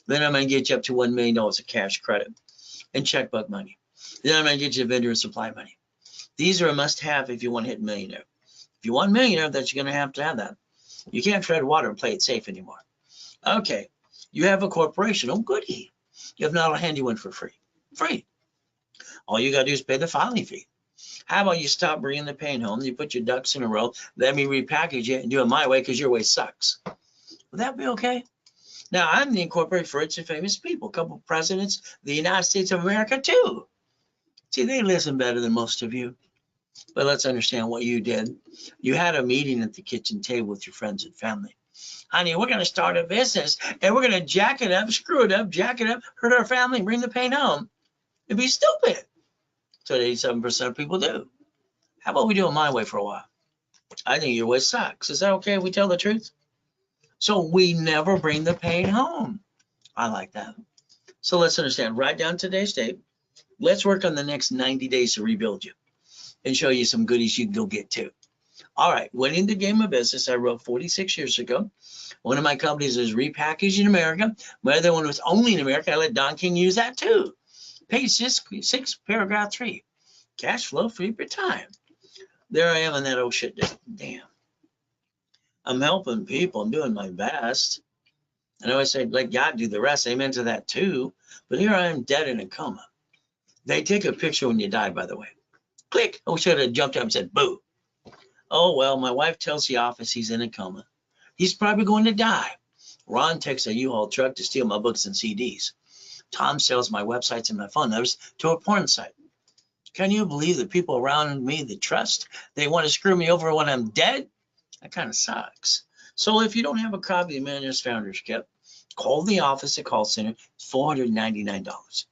Then I'm going to get you up to $1 million of cash credit and checkbook money. Then I'm going to get you vendor and supply money. These are a must-have if you want to hit millionaire. If you want millionaire, that's you're going to have that. You can't tread water and play it safe anymore. Okay, you have a corporation. Oh, goody. You have not a handy one for free. Free. All you got to do is pay the filing fee. How about you stop bringing the pain home? You put your ducks in a row. Let me repackage it and do it my way because your way sucks. Would that be okay? Now, I'm the incorporated for rich and famous people. A couple of presidents, the United States of America, too. See, they listen better than most of you. But let's understand what you did. You had a meeting at the kitchen table with your friends and family. Honey, we're going to start a business, and we're going to jack it up, screw it up, jack it up, hurt our family, bring the pain home. It'd be stupid. That's what 87% of people do. How about we do it my way for a while? I think your way sucks. Is that okay if we tell the truth? So we never bring the pain home. I like that. So let's understand. Write down today's date. Let's work on the next 90 days to rebuild you and show you some goodies you can go get too. All right, winning the game of business, I wrote 46 years ago. One of my companies is Repackaged in America. My other one was Only in America. I let Don King use that too. Page 6, paragraph 3. Cash flow free per time. There I am in that old shit day. Damn. I'm helping people. I'm doing my best. And I always say, let God do the rest. Amen to that too. But here I am dead in a coma. They take a picture when you die, by the way. Click. I should have jumped up and said, boo. Oh, well, my wife tells the office he's in a coma. He's probably going to die. Ron takes a U-Haul truck to steal my books and CDs. Tom sells my websites and my phone numbers to a porn site. Can you believe the people around me that trust, they want to screw me over when I'm dead? That kind of sucks. So if you don't have a copy of the Millionaire's Founders Kit, call the office at call center. It's $499.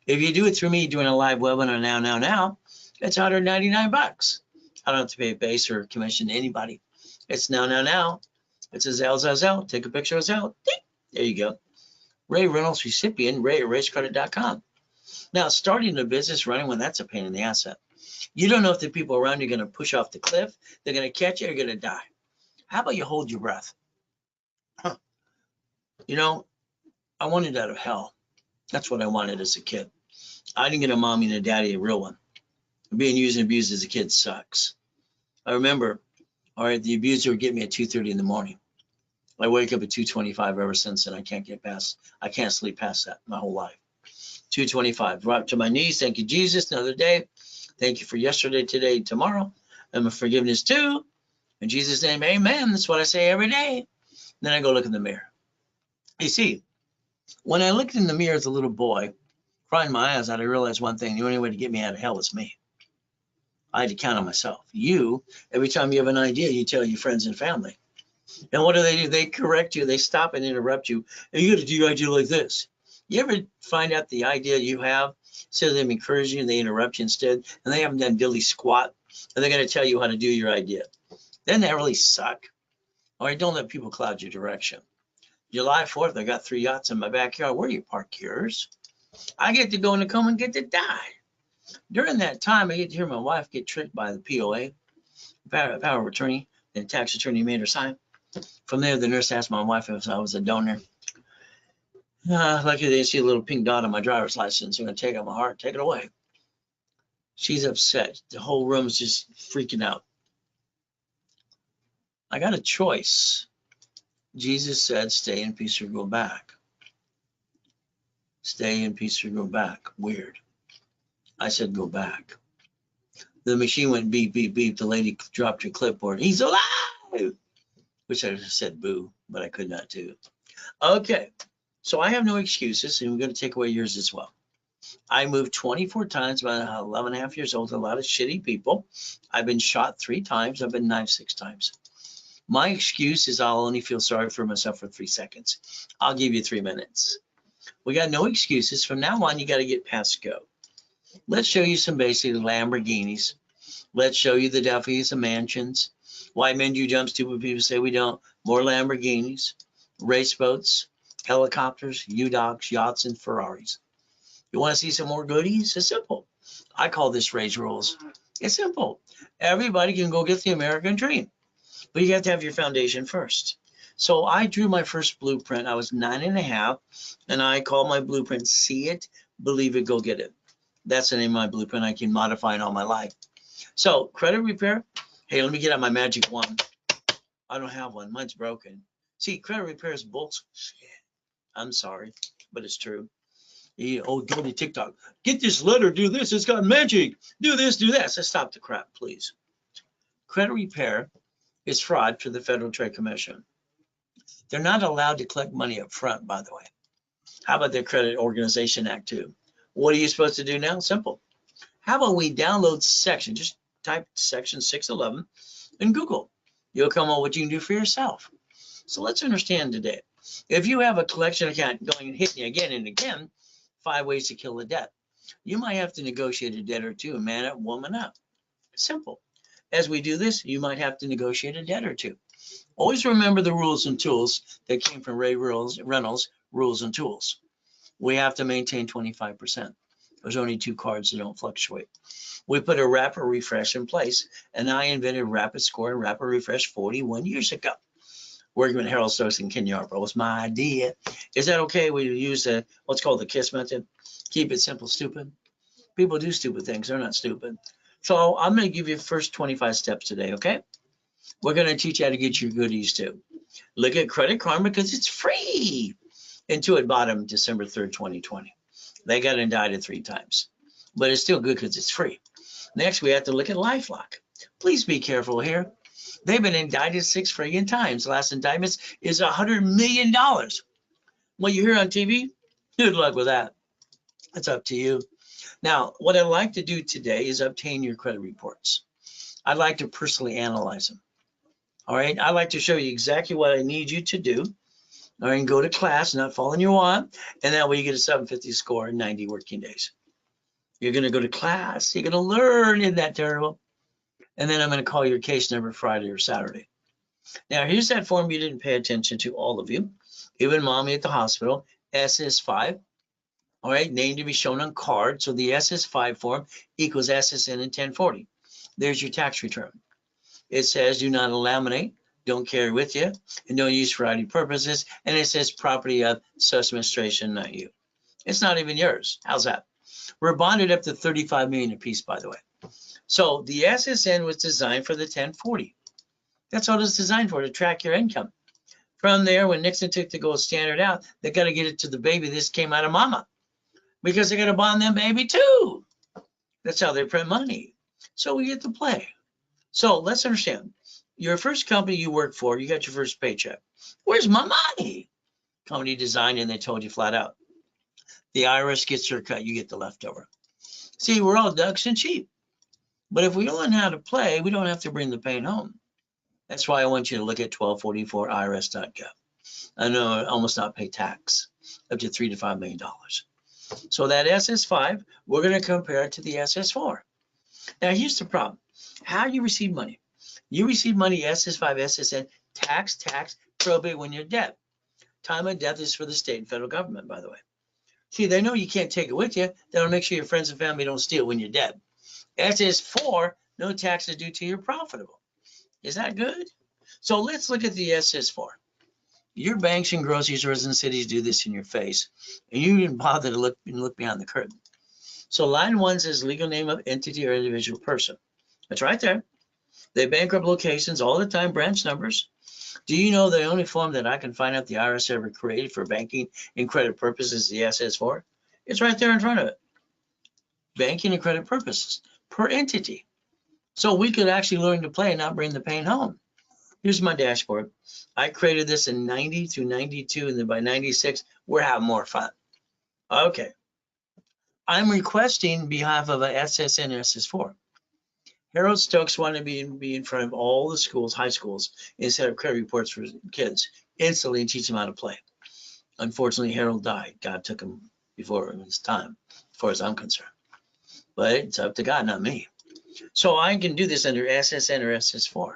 If you do it through me doing a live webinar now, it's $199. I don't have to pay a base or commission to anybody. It's now. It's a Zelle. Take a picture of Zelle. There you go. Ray Reynolds recipient, ray@racecredit.com. Now, starting a business running when that's a pain in the ass. You don't know if the people around you are going to push off the cliff, they're going to catch you, or you're going to die. How about you hold your breath? You know, I wanted out of hell. That's what I wanted as a kid. I didn't get a mommy and a daddy, a real one. Being used and abused as a kid sucks. I remember, all right, the abuser would get me at 2:30 in the morning. I wake up at 2:25 ever since, and I can't sleep past that my whole life. 2:25, right to my knees. Thank you, Jesus, another day. Thank you for yesterday, today, tomorrow, and my forgiveness too. In Jesus' name, amen. That's what I say every day. Then I go look in the mirror. You see, when I looked in the mirror as a little boy, crying my eyes out, I realized one thing: the only way to get me out of hell is me. I had to count on myself. You, every time you have an idea, you tell your friends and family. And what do? They correct you. They stop and interrupt you. And you got to do your idea like this. You ever find out the idea you have, instead of them encouraging you, they interrupt you instead, and they haven't done diddly squat, and they're going to tell you how to do your idea. Doesn't that really suck? All right, don't let people cloud your direction. July 4th, I got 3 yachts in my backyard. Where do you park yours? I get to go in the coma and get to die. During that time, I get to hear my wife get tricked by the POA, power of attorney, and tax attorney made her sign. From there, the nurse asked my wife if I was a donor. Lucky they see a little pink dot on my driver's license. They're going to take out my heart, take it away. She's upset. The whole room's just freaking out. I got a choice. Jesus said, stay in peace or go back. Stay in peace or go back. Weird. I said, go back. The machine went beep, beep, beep. The lady dropped her clipboard. He's alive! Wish I said boo, but I could not too. Okay, so I have no excuses, and we're going to take away yours as well. I moved 24 times, about 11 and a half years old, a lot of shitty people. I've been shot 3 times. I've been knifed 6 times. My excuse is I'll only feel sorry for myself for 3 seconds. I'll give you 3 minutes. We got no excuses. From now on, you got to get past go. Let's show you some basic Lamborghinis. Let's show you the Duffys and mansions. Why men do jump, stupid people say we don't. More Lamborghinis, race boats, helicopters, U-Dogs, yachts, and Ferraris. You want to see some more goodies? It's simple. I call this Ray's Rules. It's simple. Everybody can go get the American dream, but you have to have your foundation first. So I drew my first blueprint. I was 9 and a half, and I called my blueprint See It, Believe It, Go Get It. That's the name of my blueprint. I can modify it all my life. So credit repair. Hey, let me get out my magic wand. I don't have one. Mine's broken. See, credit repair is bullshit. I'm sorry, but it's true. Go to TikTok. Get this letter, do this. It's got magic. Do this, do that. So stop the crap, please. Credit repair is fraud for the Federal Trade Commission. They're not allowed to collect money up front, by the way. How about the Credit Organization Act too? What are you supposed to do now? Simple. How about we download section? Just type section 611 in Google. You'll come on what you can do for yourself. So let's understand today. If you have a collection account going and hitting you again and again, 5 ways to kill a debt. You might have to negotiate a debt or two, man up, woman up. Simple. As we do this, you might have to negotiate a debt or two. Always remember the rules and tools that came from Ray Reynolds, Rules and Tools. We have to maintain 25%. There's only 2 cards that don't fluctuate. We put a rapid refresh in place, and I invented rapid score and rapid refresh 41 years ago. Working with Harold Stokes and Ken Yarbrough was my idea. Is that okay? We use what's called the KISS method. Keep it simple, stupid. People do stupid things. They're not stupid. So I'm going to give you the first 25 steps today, okay? We're going to teach you how to get your goodies too. Look at Credit Karma because it's free. Intuit bought them December 3rd, 2020. They got indicted 3 times, but it's still good because it's free. Next, we have to look at LifeLock. Please be careful here. They've been indicted 6 friggin' times. The last indictment is $100 million. What you hear on TV, good luck with that. It's up to you. Now, what I'd like to do today is obtain your credit reports. I'd like to personally analyze them. All right, I'd like to show you exactly what I need you to do. All right, and go to class, not following your want, and that way you get a 750 score in 90 working days. You're going to go to class. You're going to learn. Isn't that terrible? And then I'm going to call your case number Friday or Saturday. Now, here's that form you didn't pay attention to, all of you. Even mommy at the hospital, SS5. All right, name to be shown on card. So the SS5 form equals SSN in 1040. There's your tax return. It says do not laminate, don't carry with you, and don't use for ID purposes. And it says property of such administration, not you. It's not even yours. How's that? We're bonded up to 35 million apiece, by the way. So the SSN was designed for the 1040. That's all it's designed for, to track your income. From there, when Nixon took the gold standard out, they got to get it to the baby. This came out of mama because they got to bond them baby too. That's how they print money. So we get to play. So let's understand. Your first company you work for, you got your first paycheck. Where's my money? Company designed and they told you flat out. The IRS gets your cut, you get the leftover. See, we're all ducks and sheep. But if we learn how to play, we don't have to bring the pain home. That's why I want you to look at 1244irs.gov. I know almost not pay tax up to $3 to $5 million. So that SS5, we're going to compare it to the SS4. Now here's the problem. How do you receive money? You receive money SS5, SSN, tax, probate when you're dead. Time of death is for the state and federal government, by the way. See, they know you can't take it with you. They want to make sure your friends and family don't steal when you're dead. SS4, no taxes due till you're profitable. Is that good? So let's look at the SS4. Your banks and grocery stores in cities do this in your face, and you didn't bother to look behind the curtain. So line 1 says legal name of entity or individual person. That's right there. They bankrupt locations all the time, branch numbers. Do you know the only form that I can find out the IRS ever created for banking and credit purposes is the SS4? It's right there in front of it. Banking and credit purposes per entity. So we could actually learn to play and not bring the pain home. Here's my dashboard. I created this in 90 through 92, and then by 96, we're having more fun. Okay. I'm requesting behalf of a SSN and SS4. Harold Stokes wanted to be in front of all the schools, high schools, and set up credit reports for kids instantly and teach them how to play. Unfortunately, Harold died. God took him before his time, as far as I'm concerned. But it's up to God, not me. So I can do this under SSN or SS4.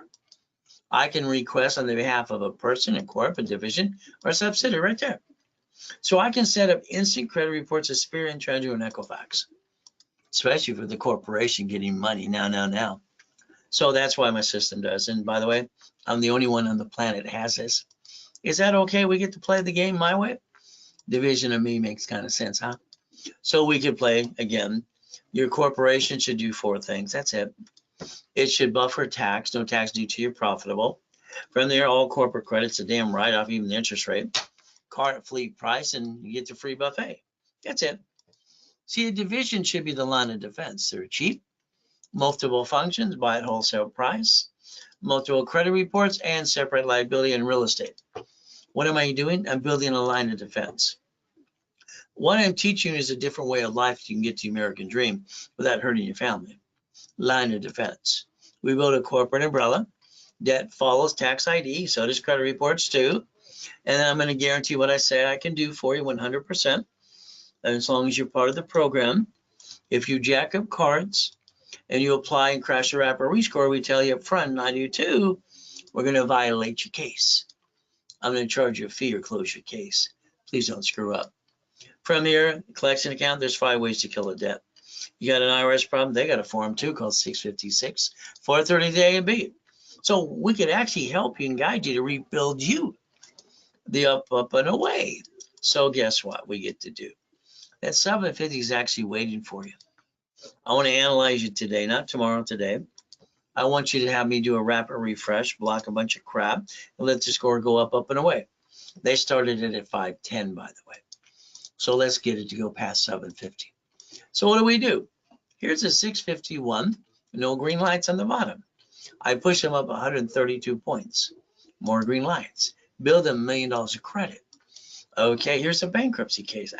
I can request on the behalf of a person, a corp, a division, or a subsidiary right there. So I can set up instant credit reports of Experian, Treasury, and Equifax, especially for the corporation getting money now. So that's why my system does. And by the way, I'm the only one on the planet that has this. Is that okay? We get to play the game my way? Division of me makes kind of sense, huh? So we could play again. Your corporation should do 4 things. That's it. It should buffer tax, no tax due to you're profitable. From there, all corporate credits, a damn write-off, even the interest rate, current fleet price, and you get the free buffet. That's it. See, a division should be the line of defense. They're cheap, multiple functions, buy at wholesale price, multiple credit reports, and separate liability and real estate. What am I doing? I'm building a line of defense. What I'm teaching you is a different way of life you can get to the American dream without hurting your family. Line of defense. We build a corporate umbrella. Debt follows tax ID, so does credit reports too. And I'm going to guarantee what I say I can do for you 100%. As long as you're part of the program. If you jack up cards and you apply and crash a wrap or rescore, we tell you up front, and I do too, we're going to violate your case. I'm going to charge you a fee or close your case. Please don't screw up. From here, collection account, there's 5 ways to kill a debt. You got an IRS problem, they got a form too called 656, 430 A and B. So we could actually help you and guide you to rebuild you the up and away. So guess what we get to do? That 750 is actually waiting for you. I want to analyze you today, not tomorrow, today. I want you to have me do a rapid refresh, block a bunch of crap, and let the score go up and away. They started it at 510, by the way. So let's get it to go past 750. So what do? Here's a 651, no green lights on the bottom. I push them up 132 points. More green lights. Build $1 million of credit. Okay, here's a bankruptcy case.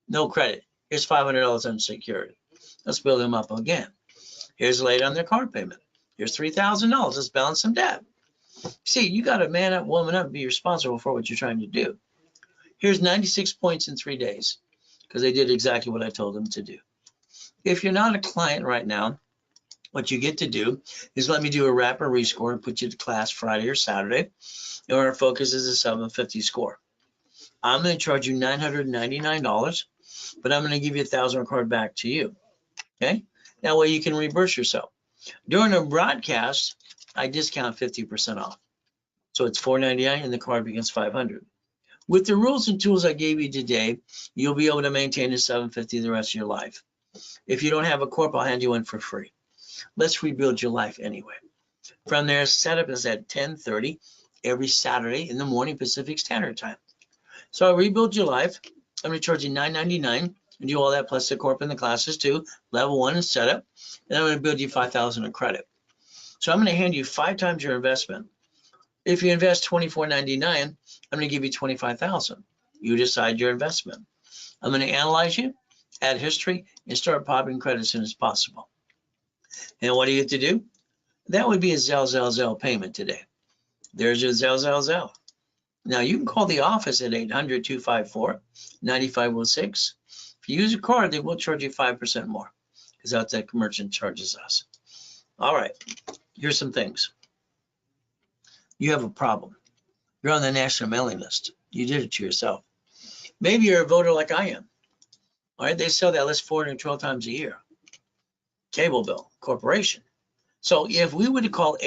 No credit. Here's $500 unsecured. Let's build them up again. Here's late on their car payment. Here's $3,000. Let's balance some debt. See, you got to man up, woman up, and be responsible for what you're trying to do. Here's 96 points in 3 days because they did exactly what I told them to do. If you're not a client right now, what you get to do is let me do a rapid rescore and put you to class Friday or Saturday. And our focus is a 750 score. I'm going to charge you $999, but I'm going to give you $1,000 card back to you. Okay? That way you can reimburse yourself. During a broadcast, I discount 50% off. So it's $499 and the card becomes $500. With the rules and tools I gave you today, you'll be able to maintain a 750 the rest of your life. If you don't have a corp, I'll hand you one for free. Let's rebuild your life anyway. From there, setup is at 10:30 every Saturday in the morning Pacific Standard Time. So I rebuild your life. I'm going to charge you $9.99 and do all that plus the corp and the classes too, level 1 and setup. And I'm going to build you $5,000 in credit. So I'm going to hand you 5 times your investment. If you invest $24.99, I'm going to give you $25,000. You decide your investment. I'm going to analyze you, add history, and start popping credit as soon as possible. And what do you get to do? That would be a Zelle payment today. There's your Zelle. Now you can call the office at 800-254-9506. If you use a card, they will charge you 5% more because that's that merchant charges us. All right, here's some things. You have a problem. You're on the national mailing list. You did it to yourself. Maybe you're a voter like I am. All right, they sell that list 412 times a year. Cable bill, corporation. So if we were to call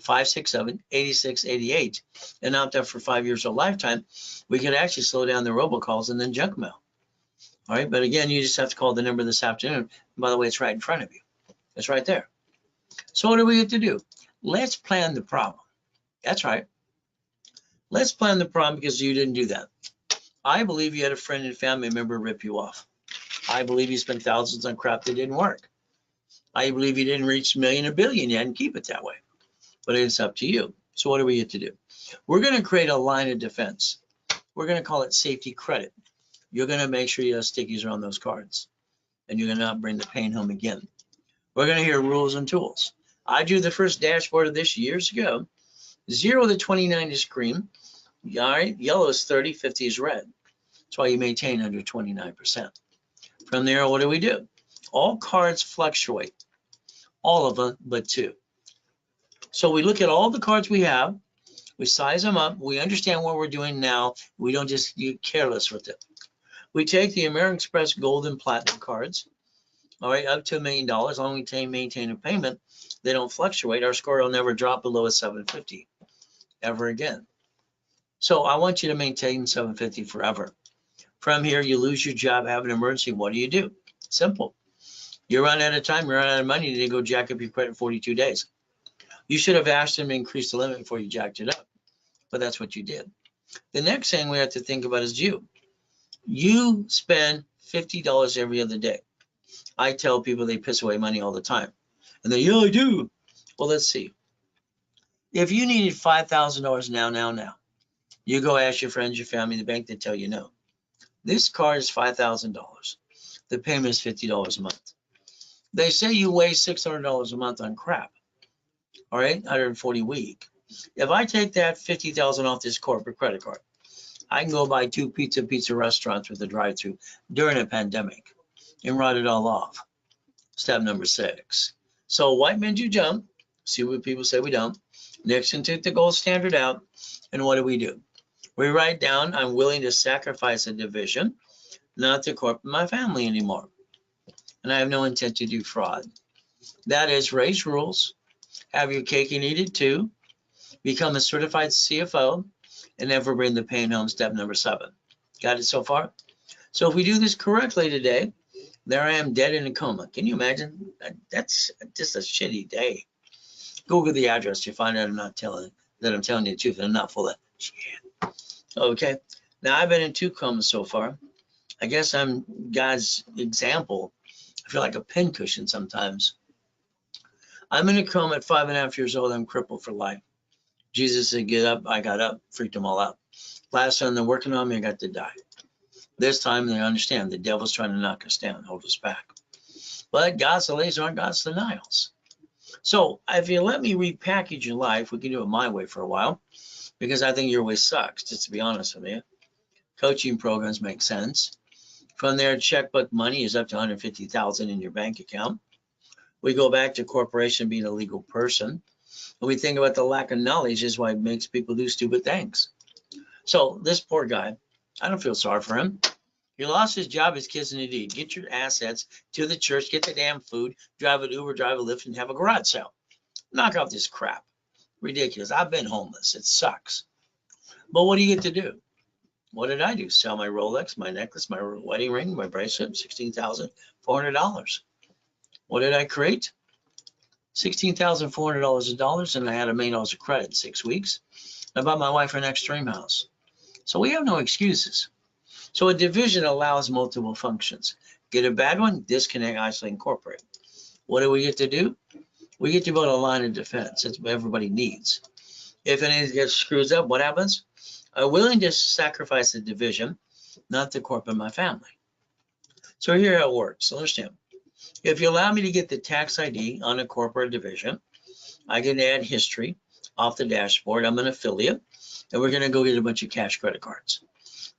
888-567-8688 and opt out for 5 years or lifetime, we could actually slow down the robocalls and then junk mail. All right, but again, you just have to call the number this afternoon. And by the way, it's right in front of you. It's right there. So what do we get to do? Let's plan the problem. That's right. Let's plan the problem because you didn't do that. I believe you had a friend and family member rip you off. I believe you spent thousands on crap that didn't work. I believe you didn't reach a million or billion yet and keep it that way. But it's up to you. So what do we get to do? We're going to create a line of defense. We're going to call it safety credit. You're going to make sure you have stickies around those cards. And you're going to not bring the pain home again. We're going to hear rules and tools. I drew the first dashboard of this years ago. 0 to 29 is green. All right, yellow is 30, 50 is red. That's why you maintain under 29%. From there, what do? All cards fluctuate. All of them but 2. So we look at all the cards we have. We size them up. We understand what we're doing now. We don't just get careless with it. We take the American Express Gold and Platinum cards, all right, up to $1 million. As long as we maintain a payment, they don't fluctuate. Our score will never drop below a 750 ever again. So I want you to maintain 750 forever. From here, you lose your job, have an emergency. What do? Simple. You run out of time, you run out of money, then you go jack up your credit in 42 days. You should have asked them to increase the limit before you jacked it up, but that's what you did. The next thing we have to think about is you. You spend $50 every other day. I tell people they piss away money all the time. And they, yeah, I do. Well, let's see. If you needed $5,000 now, you go ask your friends, your family, the bank, they tell you no. This card is $5,000. The payment is $50 a month. They say you waste $600 a month on crap. All right, 140 a week. If I take that $50,000 off this corporate credit card, I can go buy 2 pizza restaurants with a drive-through during a pandemic and write it all off. Step number 6. So white men do jump. See what people say we don't. Nixon took the gold standard out. And what do? We write down, I'm willing to sacrifice a division, not to corporate my family anymore. And I have no intent to do fraud. That is, raise rules, have your cake and eat it too, become a certified CFO, and never bring the pain home. Step number 7. Got it so far? So if we do this correctly today, there I am dead in a coma. Can you imagine? That's just a shitty day. Google the address. You find out I'm telling you the truth. And I'm not full of shit. Okay. Now I've been in 2 comas so far. I guess I'm God's example. I feel like a pincushion sometimes. I'm in a coma at 5.5 years old. I'm crippled for life. Jesus said, get up. I got up, freaked them all out. Last time they're working on me, I got to die. This time they understand the devil's trying to knock us down, hold us back. But God's delays aren't God's denials. So if you let me repackage your life, we can do it my way for a while, because I think your way sucks, just to be honest with you. Coaching programs make sense. From there, checkbook money is up to $150,000 in your bank account. We go back to corporation being a legal person. And we think about the lack of knowledge is why it makes people do stupid things. So this poor guy, I don't feel sorry for him. He lost his job, his kids in a deed. Get your assets to the church, get the damn food, drive an Uber, drive a Lyft, and have a garage sale. Knock out this crap. Ridiculous. I've been homeless. It sucks. But what do you get to do? What did I do? Sell my Rolex, my necklace, my wedding ring, my bracelet, $16,400. What did I create? $16,400 in dollars, and I had $1 million of credit in 6 weeks. I bought my wife an extreme house. So we have no excuses. So a division allows multiple functions. Get a bad one, disconnect, isolate, incorporate. What do we get to do? We get to build a line of defense. That's what everybody needs. If anything gets screws up, what happens? I'm willing to sacrifice the division, not the corp in my family. So here how it works. So understand. If you allow me to get the tax ID on a corporate division, I can add history off the dashboard. I'm an affiliate, and we're going to go get a bunch of cash credit cards.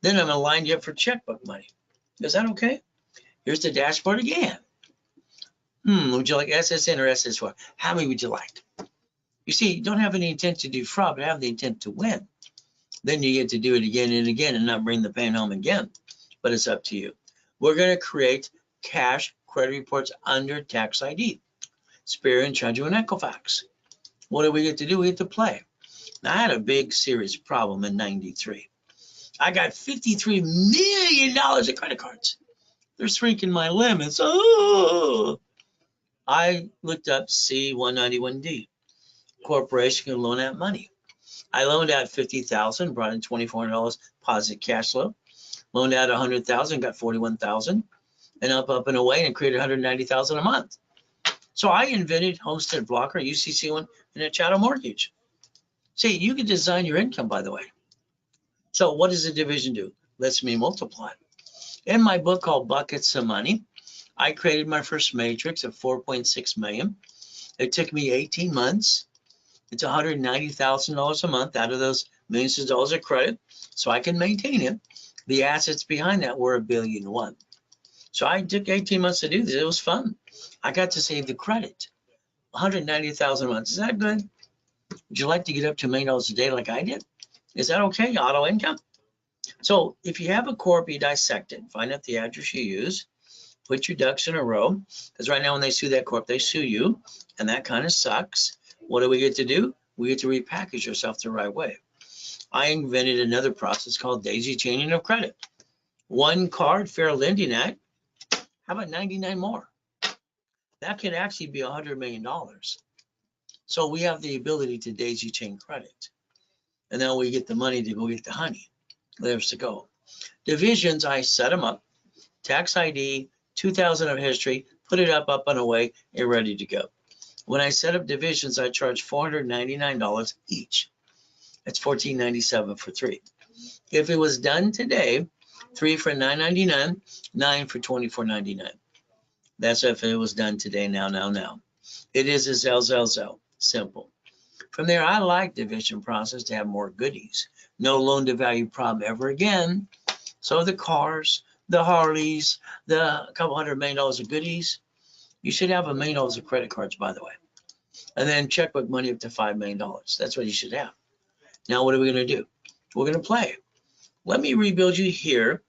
Then I'm going to line you up for checkbook money. Is that okay? Here's the dashboard again. Would you like SSN or SS4? How many would you like? You see, you don't have any intent to do fraud, but have the intent to win. Then you get to do it again and again and not bring the pain home again. But it's up to you. We're going to create cash credit reports under tax ID. Spirit and Chunju and Equifax. What do we get to do? We get to play. Now, I had a big serious problem in '93. I got $53 million of credit cards. They're shrinking my limits. Oh! I looked up C191D. Corporation can loan out money. I loaned out $50,000, brought in $2,400 positive cash flow. Loaned out $100,000, got $41,000, and up and away, and created $190,000 a month. So I invented Homestead Blocker, UCC1, and a chattel mortgage. See, you can design your income, by the way. So what does a division do? Lets me multiply. In my book called Buckets of Money, I created my first matrix of 4.6 million. It took me 18 months. It's $190,000 a month out of those millions of dollars of credit, so I can maintain it. The assets behind that were $1.1 billion. So I took 18 months to do this. It was fun. I got to save the credit. $190,000 a month. Is that good? Would you like to get up to $1 million a day like I did? Is that okay? Auto income. So if you have a corp, you dissect it. Find out the address you use. Put your ducks in a row. Because right now when they sue that corp, they sue you. And that kind of sucks. What do we get to do? We get to repackage yourself the right way. I invented another process called daisy chaining of credit. One card, Fair Lending Act. How about 99 more? That could actually be $100 million. So we have the ability to daisy chain credit. And then we get the money to go get the honey. There's the goal. Divisions, I set them up. Tax ID, 2,000 of history, put it up and away, and ready to go. When I set up divisions, I charge $499 each. That's $14.97 for 3. If it was done today, 3 for $9.99, 9 for $24.99. That's if it was done today, now. It is a Zell. Simple. From there, I like division process to have more goodies. No loan to value problem ever again. So the cars, the Harleys, the couple $100 million of goodies, you should have $1 million of credit cards, by the way. And then checkbook money up to $5 million. That's what you should have. Now, what are we going to do? We're going to play. Let me rebuild you here.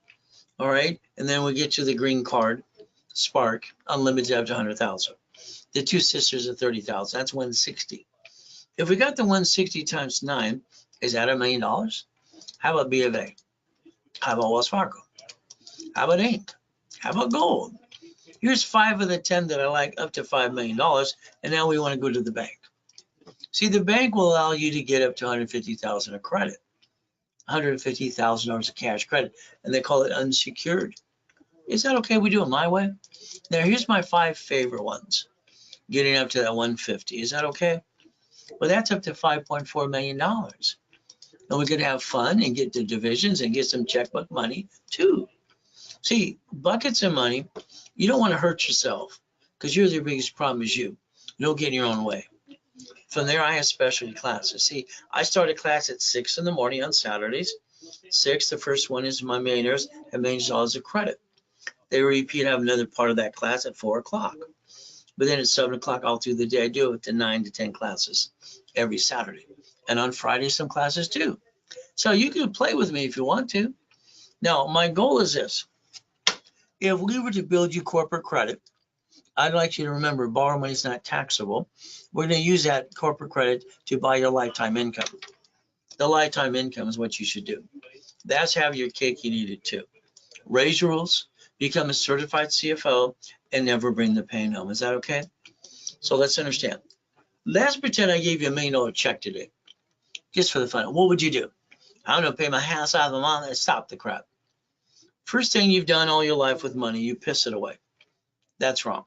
All right. And then we get to the green card, Spark, unlimited up to 100,000. The two sisters are 30,000. That's 160. If we got the 160 times 9, is that $1 million? How about B of A? How about Wells Fargo? How about Inc? How about gold? Here's 5 of the 10 that I like, up to $5 million. And now we want to go to the bank. See, the bank will allow you to get up to $150,000 of credit, $150,000 of cash credit, and they call it unsecured. Is that okay? We do it my way. Now, here's my 5 favorite ones. Getting up to that 150. Is that okay? Well, that's up to $5.4 million. And we could have fun and get the divisions and get some checkbook money too. See, buckets of money, you don't want to hurt yourself because you're the biggest problem is you. You don't get in your own way. From there, I have specialty classes. See, I start a class at 6 in the morning on Saturdays. 6, the first one is my millionaires have $1 million of credit. They repeat, I have another part of that class at 4 o'clock. But then at 7 o'clock all through the day, I do it to 9 to 10 classes every Saturday. And on Friday, some classes too. So you can play with me if you want to. Now, my goal is this. If we were to build you corporate credit, I'd like you to remember borrow money is not taxable. We're going to use that corporate credit to buy your lifetime income. The lifetime income is what you should do. That's have your cake and eat it too. Raise your rules, become a certified CFO, and never bring the pain home. Is that okay? So let's understand. Let's pretend I gave you $1 million check today, just for the fun. What would you do? I'm gonna pay my house out of the mom and stop the crap. First thing you've done all your life with money, you piss it away. That's wrong.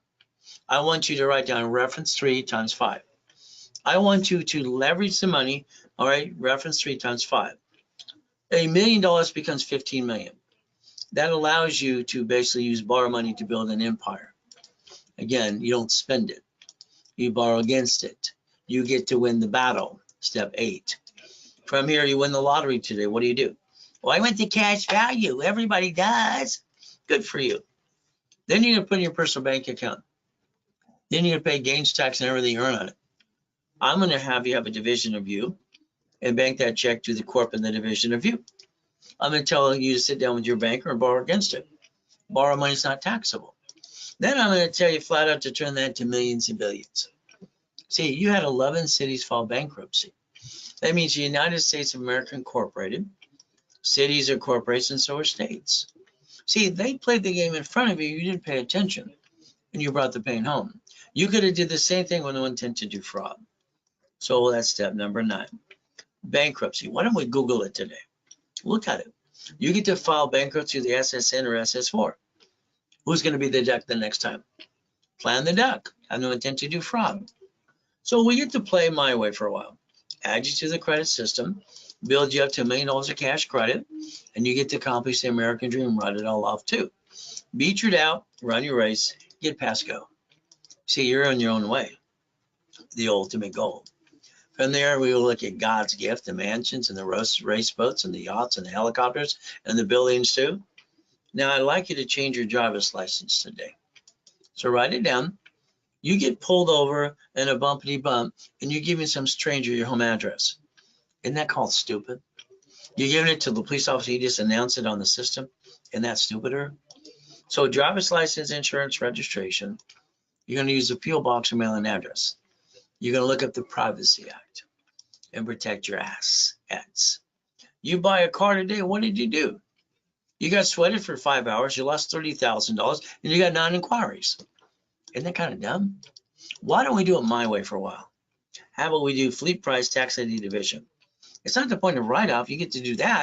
I want you to write down reference 3 times 5. I want you to leverage the money. All right, reference 3 times 5. $1 million becomes 15 million. That allows you to basically use borrow money to build an empire. Again, you don't spend it. You borrow against it. You get to win the battle. Step 8. From here, you win the lottery today. What do? Well, I went to cash value. Everybody does. Good for you. Then you're going to put in your personal bank account. Then you're going to pay gains tax and everything you earn on it. I'm going to have you have a division of you and bank that check to the corp in the division of you. I'm going to tell you to sit down with your banker and borrow against it. Borrow money is not taxable. Then I'm going to tell you flat out to turn that to millions and billions. See, you had 11 cities file bankruptcy. That means the United States of America Incorporated, cities are corporations, so are states. See, they played the game in front of you. You didn't pay attention, and you brought the pain home. You could have did the same thing with no intent to do fraud. So that's step number 9. Bankruptcy. Why don't we Google it today? Look at it. You get to file bankruptcy with the SSN or SS4. Who's going to be the duck the next time? Plan the duck. Have no intent to do fraud. So we get to play my way for a while. Add you to the credit system, build you up to $1 million of cash credit, and you get to accomplish the American dream, write it all off too. Beat your doubt, run your race, get past go. See, you're on your own way, the ultimate goal. From there, we will look at God's gift, the mansions and the race boats and the yachts and the helicopters and the buildings too. Now, I'd like you to change your driver's license today. So write it down. You get pulled over in a bumpity bump and you're giving some stranger your home address. Isn't that called stupid? You're giving it to the police officer, you just announce it on the system. Isn't that stupider? So driver's license, insurance, registration, you're going to use the P.O. box or mailing address. You're going to look up the Privacy Act and protect your assets. You buy a car today, what did you do? You got sweated for 5 hours, you lost $30,000, and you got 9 inquiries. Isn't that kind of dumb? Why don't we do it my way for a while? How about we do fleet price tax ID division? It's not the point of write-off, you get to do that.